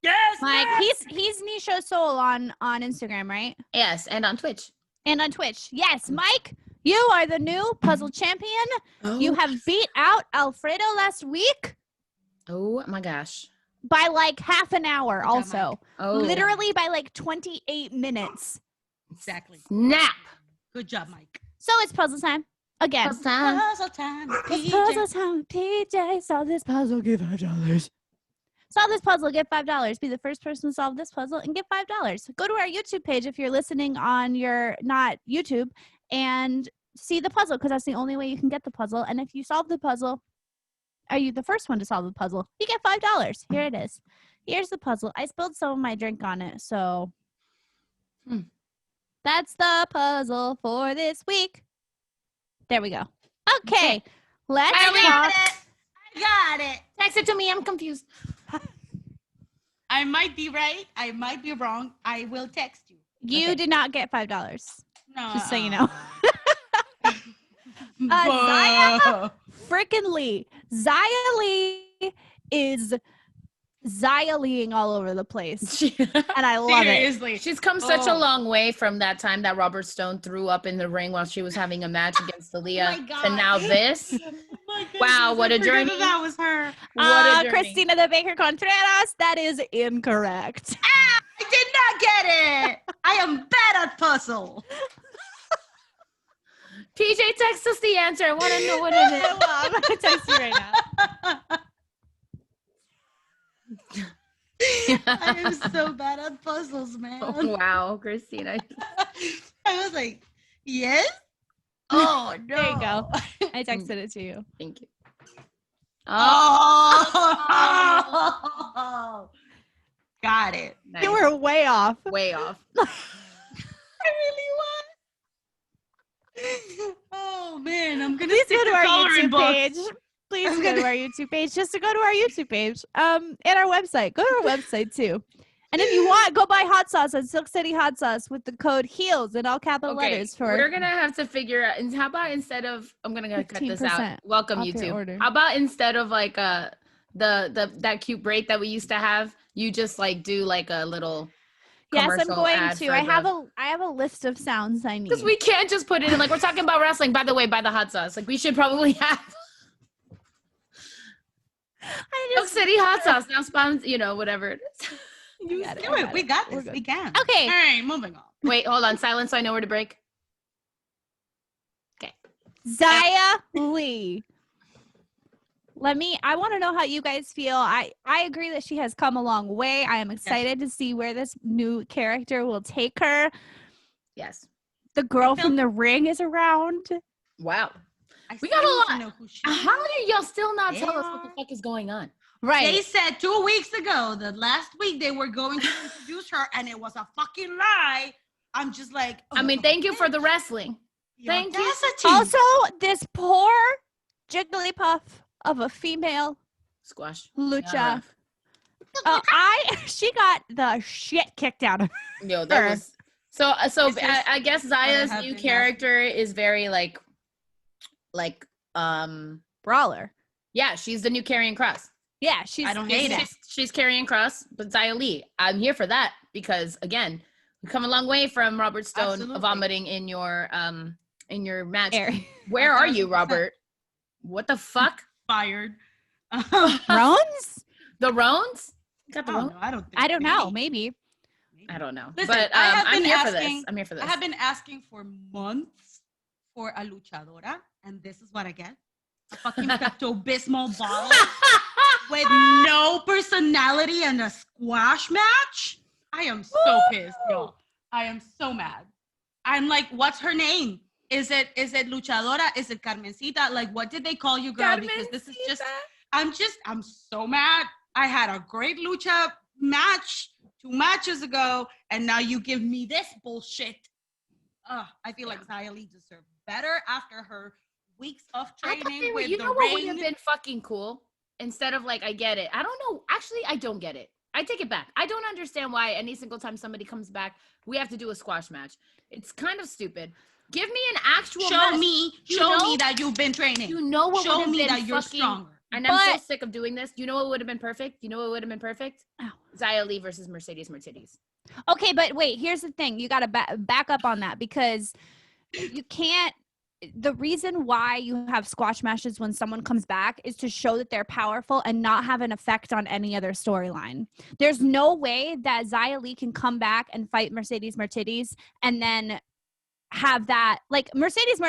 Yes, Mike. He's Nisha Soul on Instagram, right? Yes, and on Twitch. Yes, Mike, you are the new puzzle champion. Oh. You have beat out Alfredo last week. Oh my gosh. By like half an hour also. Oh. Literally by like 28 minutes. Exactly. Snap. Good job, Mike. So it's puzzle time. Again. Puzzle time. It's puzzle time. PJ, solve this puzzle, give $5. Solve this puzzle, get $5. Be the first person to solve this puzzle and get $5. Go to our YouTube page if you're listening on your not YouTube and see the puzzle because that's the only way you can get the puzzle. And if you solve the puzzle, are you the first one to solve the puzzle? You get $5. Here it is. Here's the puzzle. I spilled some of my drink on it, so that's the puzzle for this week. There we go. Okay. Let's talk. I got it. Text it to me. I'm confused. I might be right. I might be wrong. I will text you. You did not get $5. No. Just so you know. Xia freaking Li. Xia Li is Xia-Leeing all over the place. And I love it. She's come such a long way from that time that Robert Stone threw up in the ring while she was having a match against Aaliyah to now this. Wow, what a journey. That was her. What a journey. Christina the Baker Contreras, that is incorrect. I did not get it. I am bad at puzzle. PJ, text us the answer. I want to know what it is. I'm going to text you right now. I am so bad at puzzles, man. Oh, wow, Christina. I was like, yes? Oh, no. There you go. I texted it to you. Thank you. Oh. Got it. Nice. You were way off. Way off. I really was. Oh, man. I'm going to go to our YouTube page. Please go to our YouTube page. Just to go to our YouTube page. And our website. Go to our website, too. And if you want, go buy hot sauce at Silk City Hot Sauce with the code HEELS in all capital letters. We're going to have to figure out, and how about instead of, I'm going to cut this out. Welcome, YouTube. Order. How about instead of like that cute break that we used to have, you just like do like a little Yes, I'm commercial going ad to. for I have a list of sounds I need. because we can't just put it in like we're talking about wrestling. By the way, by the hot sauce. Like we should probably have Milk City hot sauce now spawns, whatever it is. Do it. We got this. We can. Okay. All right, moving on. Wait, hold on. Silence so I know where to break. Okay. Xia Li. I want to know how you guys feel. I agree that she has come a long way. I am excited to see where this new character will take her. Yes. The girl from the ring is around. Wow. We still got a need to lot. know who she How is. do y'all still not tell us what the fuck is going on? Right. They said 2 weeks ago that last week they were going to introduce her, and it was a fucking lie. I'm just like, I mean, thank you for the wrestling. Thank you. Also, this poor Jigglypuff of a female Squash. lucha. She got the shit kicked out of her. Yo, that was so. I guess Zaya's new character is very like brawler. Yeah, she's the new Karrion Kross. Yeah, I don't hate it. She's Karrion Kross, but Xia Li. I'm here for that because again, we come a long way from Robert Stone vomiting in your match. Where are you, Robert? What the fuck? Fired. Roans? The Roans? Got the Roans? I don't know. Maybe. I don't know. Listen, but I'm here for this. I'm here for this. I have been asking for months for a luchadora, and this is what I get. A fucking Pepto-Bismol bottle with no personality and a squash match. I am so pissed, y'all. I am so mad. I'm like, what's her name? Is it luchadora? Is it Carmencita? Like, what did they call you, girl? Because this is just, I'm so mad. I had a great lucha match 2 matches ago, and now you give me this bullshit. I feel like Xia Li deserved better after her weeks of training with the ring. What would have been fucking cool? Instead of like, I get it. I don't know. Actually, I don't get it. I take it back. I don't understand why any single time somebody comes back, we have to do a squash match. It's kind of stupid. Give me an actual Show match. me that you've been training. You know what Show would have me been that you're fucking, stronger. And I'm so sick of doing this. You know what would have been perfect? Oh. Xia Li versus Mercedes. Okay, but wait, here's the thing. You got to back up on that because you can't. The reason why you have squash matches when someone comes back is to show that they're powerful and not have an effect on any other storyline. There's no way that Xia Li can come back and fight Mercedes and then have that, like, Mercedes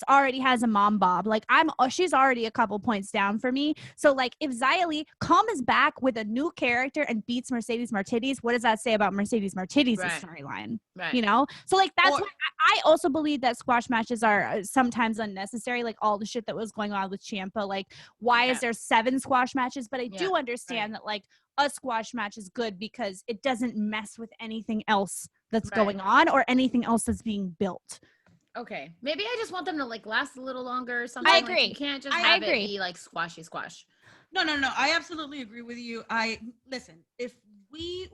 already has a mom bob. Like, she's already a couple points down for me. So, like, if Xia Li comes back with a new character and beats Mercedes, what does that say about Mercedes' storyline? Right. You know? So, like, that's why I also believe that squash matches are sometimes unnecessary. Like, all the shit that was going on with Ciampa. Like, why is there 7 squash matches? But I do understand that, like, a squash match is good because it doesn't mess with anything else that's going on or anything else that's being built. Okay. Maybe I just want them to like last a little longer or something. I agree. Like, you can't just have it be like squashy squash. No. I absolutely agree with you. Listen, if we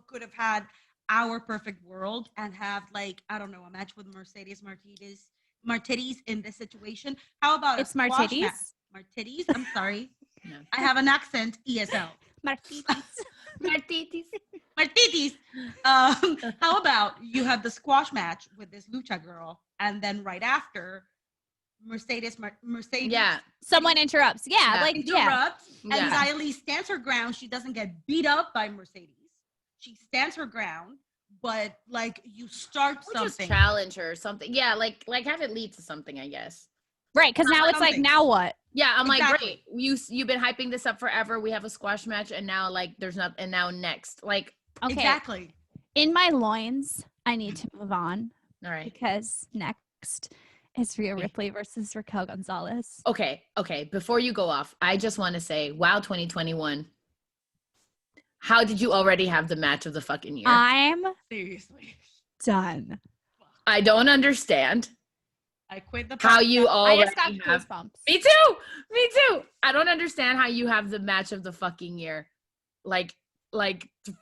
could have had our perfect world and have like, I don't know, a match with Mercedes in this situation. How about it's Martides? Martides? I'm sorry. No. I have an accent, ESL. Martides. How about you have the squash match with this lucha girl, and then right after, Mercedes. Yeah. Someone interrupts. And Xia Li stands her ground. She doesn't get beat up by Mercedes. She stands her ground, but like you start something. Just challenge her or something. Yeah, like have it lead to something, I guess. Right, because now it's like, now what? Yeah, I'm like, great. You've been hyping this up forever. We have a squash match, and now like there's not, and now next, like, okay. Exactly. In my loins, I need to move on. All right. Because next is Rhea Ripley versus Raquel Gonzalez. Okay. Before you go off, I just want to say, wow, 2021. How did you already have the match of the fucking year? I'm seriously done. I don't understand. I quit the podcast. How you already I just got goosebumps. Me too. I don't understand how you have the match of the fucking year, like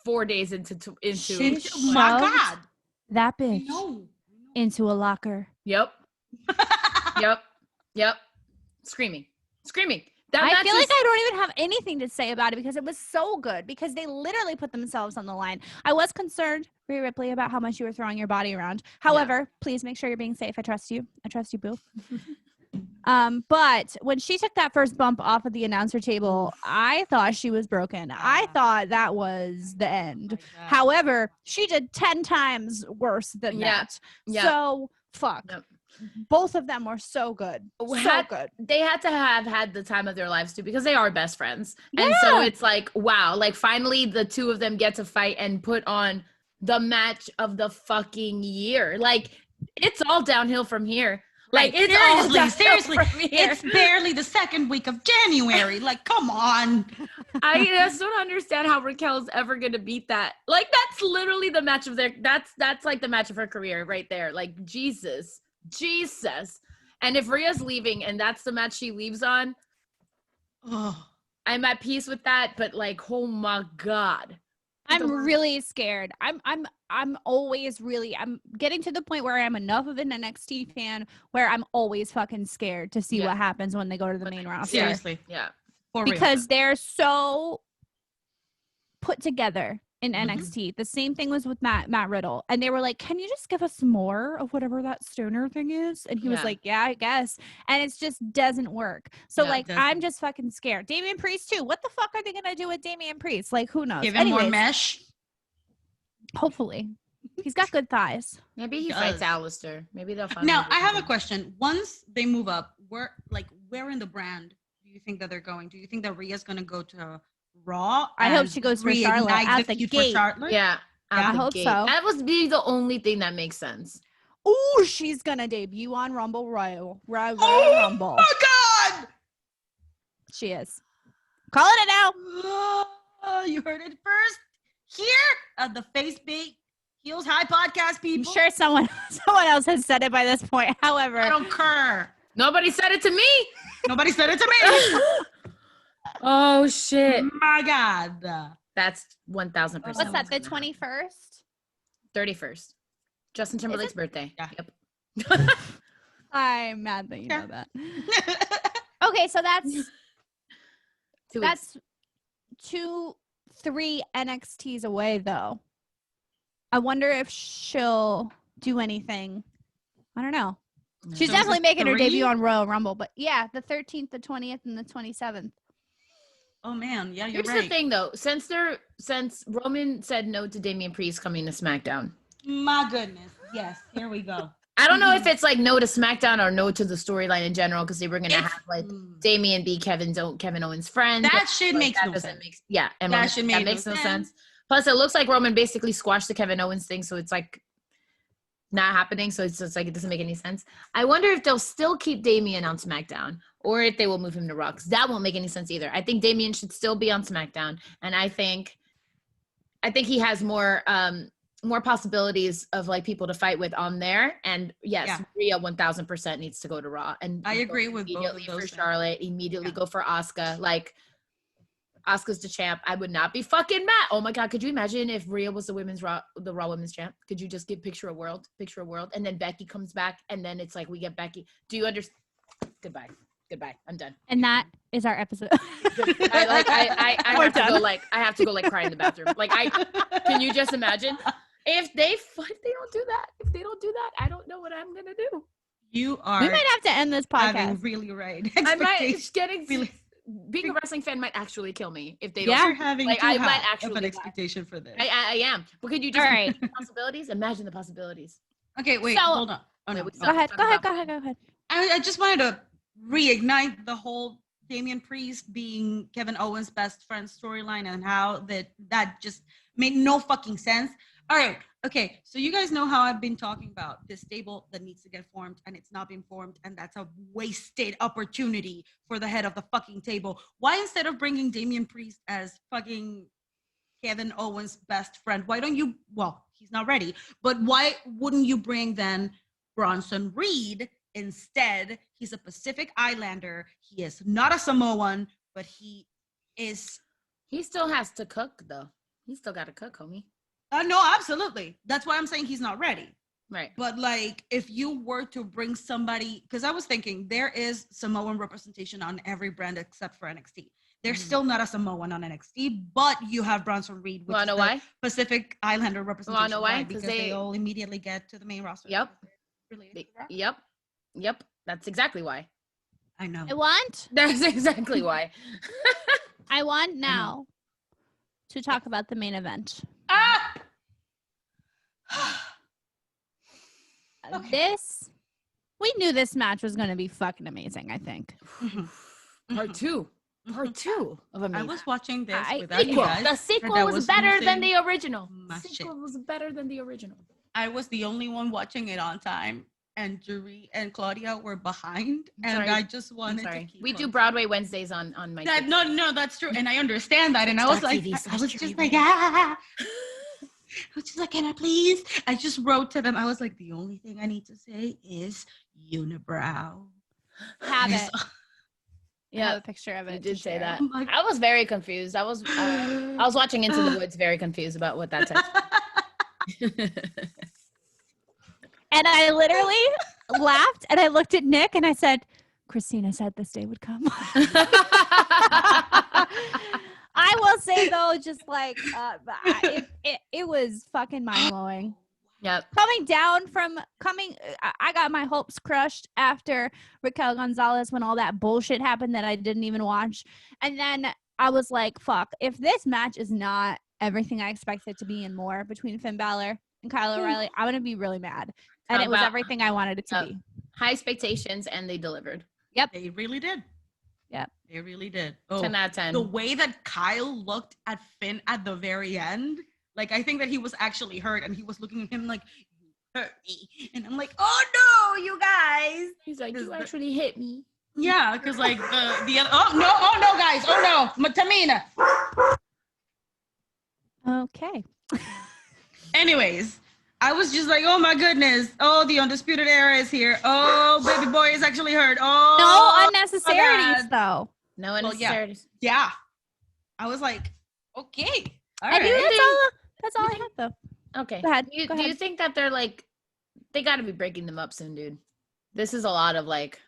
4 days into. Oh my God, that bitch into a locker. Yep. Screaming. I feel like I don't even have anything to say about it because it was so good because they literally put themselves on the line. I was concerned, Rhea Ripley, about how much you were throwing your body around. However, please make sure you're being safe. I trust you. I trust you, boo. But when she took that first bump off of the announcer table, I thought she was broken. I thought that was the end. However, she did 10 times worse than that. Yeah. So, fuck. Yep. Both of them were so good. So good. They had to have had the time of their lives too because they are best friends. Yeah. And so it's like, wow, like finally the two of them get to fight and put on the match of the fucking year. Like it's all downhill from here. Like it's seriously, it's barely the second week of January. Like, come on. I just don't understand how Raquel's ever gonna beat that. Like that's literally the match of that's like the match of her career right there. Like Jesus. And if Rhea's leaving and that's the match she leaves on, I'm at peace with that, but like, oh my God. I'm really scared. I'm always really, I'm getting to the point where I am enough of an NXT fan where I'm always fucking scared to see what happens when they go to the main roster. Seriously. Yeah. Because they're so put together in NXT. The same thing was with Matt Riddle. And they were like, can you just give us more of whatever that stoner thing is? And he was like, yeah, I guess. And it just doesn't work. So I'm just fucking scared. Damian Priest too. What the fuck are they going to do with Damian Priest? Like, who knows? Give him more mesh. Hopefully. He's got good thighs. Maybe he fights Alistair. Maybe they'll find Now, I have a question. Once they move up, where in the brand do you think that they're going? Do you think that Rhea's going to go to Raw? I hope she goes for Charlotte at the gate. Yeah, I hope so. That would be the only thing that makes sense. Oh, she's gonna debut on Rumble Royal Rumble. Oh my God! She is. Calling it now. You heard it first here at the Face Bait Heels High podcast, people. I'm sure someone else has said it by this point. However, I don't care. Nobody said it to me. Nobody said it to me. Oh shit! My God, that's 1,000%. What's that? The 21st, 31st. Justin Timberlake's birthday. Yeah. Yep. I'm mad that you know that. Okay, so that's 2-3 NXTs away, though. I wonder if she'll do anything. I don't know. She's definitely making her debut on Royal Rumble, but yeah, the 13th, the 20th, and the 27th. Oh man, yeah, you're right. Here's the thing, though. Since Roman said no to Damian Priest coming to SmackDown. My goodness, yes, here we go. I don't know if it's like no to SmackDown or no to the storyline in general because they were gonna have like Damian be Kevin Owens' friend. That shit makes no sense. And that makes no sense. Plus, it looks like Roman basically squashed the Kevin Owens thing, so it's like not happening. So it's just like it doesn't make any sense. I wonder if they'll still keep Damian on SmackDown or if they will move him to Raw. That won't make any sense either. I think Damian should still be on SmackDown, and I think he has more possibilities of like people to fight with on there. And yes, Rhea 1,000% needs to go to Raw. And I agree with immediately both of those for Charlotte. Immediately go for Asuka. Like Asuka's the champ. I would not be fucking mad. Oh my God, could you imagine if Rhea was the Raw Women's champ? Could you just give picture a world, and then Becky comes back, and then it's like we get Becky. Do you understand? Goodbye. I'm done. And that is our episode. I have to go cry in the bathroom. Like can you just imagine if they don't do that? If they don't do that, I don't know what I'm gonna do. You are. We might have to end this podcast. Really right. I might being a wrestling fan might actually kill me if they don't. You're having I might actually have an expectation for this. I am. But could you just imagine the possibilities? Imagine the possibilities. Okay, wait, hold on. Oh, no. Go ahead. I just wanted to reignite the whole Damian Priest being Kevin Owens' best friend storyline and how that just made no fucking sense. All right. Okay. So you guys know how I've been talking about this stable that needs to get formed and it's not being formed. And that's a wasted opportunity for the head of the fucking table. Why instead of bringing Damian Priest as fucking Kevin Owens' best friend, why don't you, well, he's not ready, but why wouldn't you bring then Bronson Reed instead? He's a Pacific Islander. He is not a Samoan, but he still has to cook though. He still got to cook, homie. No, absolutely. That's why I'm saying he's not ready. Right. But like, if you were to bring somebody, because I was thinking there is Samoan representation on every brand except for NXT. There's still not a Samoan on NXT, but you have Bronson Reed, which is the Pacific Islander representation. Know why? Right? Because they all immediately get to the main roster. Yep. Yep. That's exactly why. I know. That's exactly why. I want now to talk about the main event. We knew this match was going to be fucking amazing, I think. Part two of amazing. I was watching this without you guys. The sequel was better than the original. I was the only one watching it on time, and Jury and Claudia were behind, and I just wanted to keep We do Broadway Wednesdays on my No, that's true, and I understand that, and I was like, I was just like, I was just like, can I please? I just wrote to them. I was like, the only thing I need to say is unibrow. Have it. Yeah, I have a picture of it. You did say that. I was very confused. I was watching Into the Woods, very confused about what that said. And I literally laughed, and I looked at Nick, and I said, "Christina said this day would come." I will say though, just like it was fucking mind blowing. Yep. I got my hopes crushed after Raquel Gonzalez when all that bullshit happened that I didn't even watch. And then I was like, fuck, if this match is not everything I expected it to be and more between Finn Balor and Kyle O'Reilly, I'm going to be really mad. And it was everything I wanted it to be. High expectations, and they delivered. Yep. They really did. Yep. They really did. 10 out of 10. The way that Kyle looked at Finn at the very end, like, I think that he was actually hurt, and he was looking at him like, you hurt me. And I'm like, oh no, you guys. He's like, you actually hit me. Yeah, because like the other, oh no, guys. Oh no, Tamina. Okay. Anyways, I was just like, oh my goodness. Oh, the Undisputed Era is here. Oh, baby boy is actually hurt. Oh, no unnecessarities though. No unnecessarities. Yeah. I was like, okay. All right. That's all I had though. Okay. Go ahead. Do you think that they're like, they got to be breaking them up soon, dude? This is a lot of like.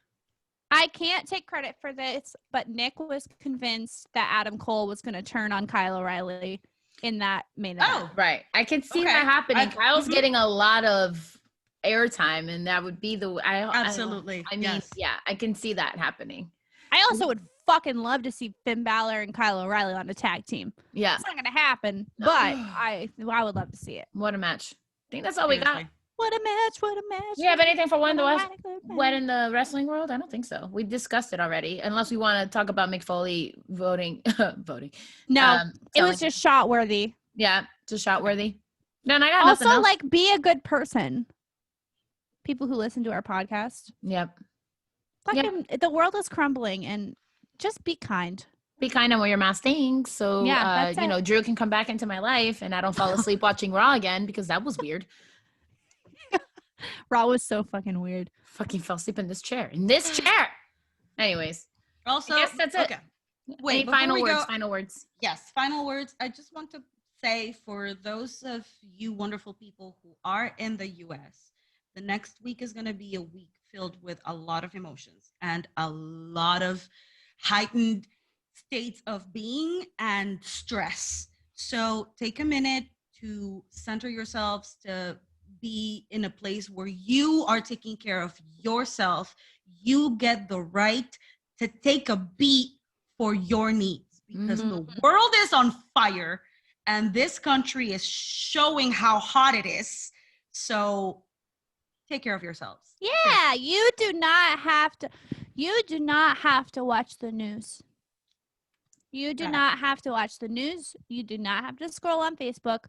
I can't take credit for this, but Nick was convinced that Adam Cole was going to turn on Kyle O'Reilly in that main event. Oh, right. I can see that happening. Kyle's getting a lot of airtime, and that would be the absolutely. I mean, yeah, I can see that happening. I also would fucking love to see Finn Balor and Kyle O'Reilly on a tag team. Yeah, it's not gonna happen, but I would love to see it. What a match! I think that's all we got. What a match! What a match! Do you have anything for what in the wrestling world? I don't think so. We discussed it already. Unless we want to talk about Mick Foley voting. No, it was just shot worthy. Yeah, just shot worthy. Then I got also nothing else. Like, be a good person. People who listen to our podcast. Yep. Fucking, the world is crumbling, and just be kind. Be kind and wear your mask things. So, Drew can come back into my life, and I don't fall asleep watching Raw again, because that was weird. Raw was so fucking weird. Fucking fell asleep in this chair. Anyways. Also, I guess that's it. Okay. Wait, final words. Yes, final words. I just want to say, for those of you wonderful people who are in the US, the next week is going to be a week filled with a lot of emotions and a lot of heightened states of being and stress. So take a minute to center yourselves, to be in a place where you are taking care of yourself. You get the right to take a beat for your needs, because the world is on fire and this country is showing how hot it is. So take care of yourselves. Yeah, you do not have to watch the news. You do not have to watch the news. You do not have to scroll on Facebook.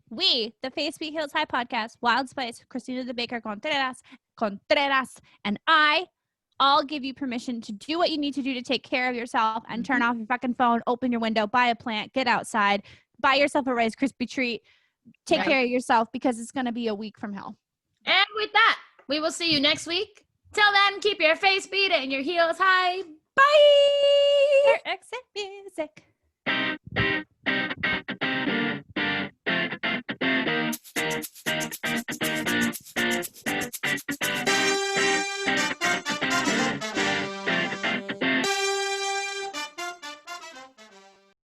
We, the Face Beat Heels High podcast, Wild Spice, Christina the Baker Contreras, and I all give you permission to do what you need to do to take care of yourself and turn off your fucking phone, open your window, buy a plant, get outside, buy yourself a Rice Krispie treat, take care of yourself, because it's going to be a week from hell. And with that, we will see you next week. Till then, keep your face beat and your heels high. Bye! Exit music.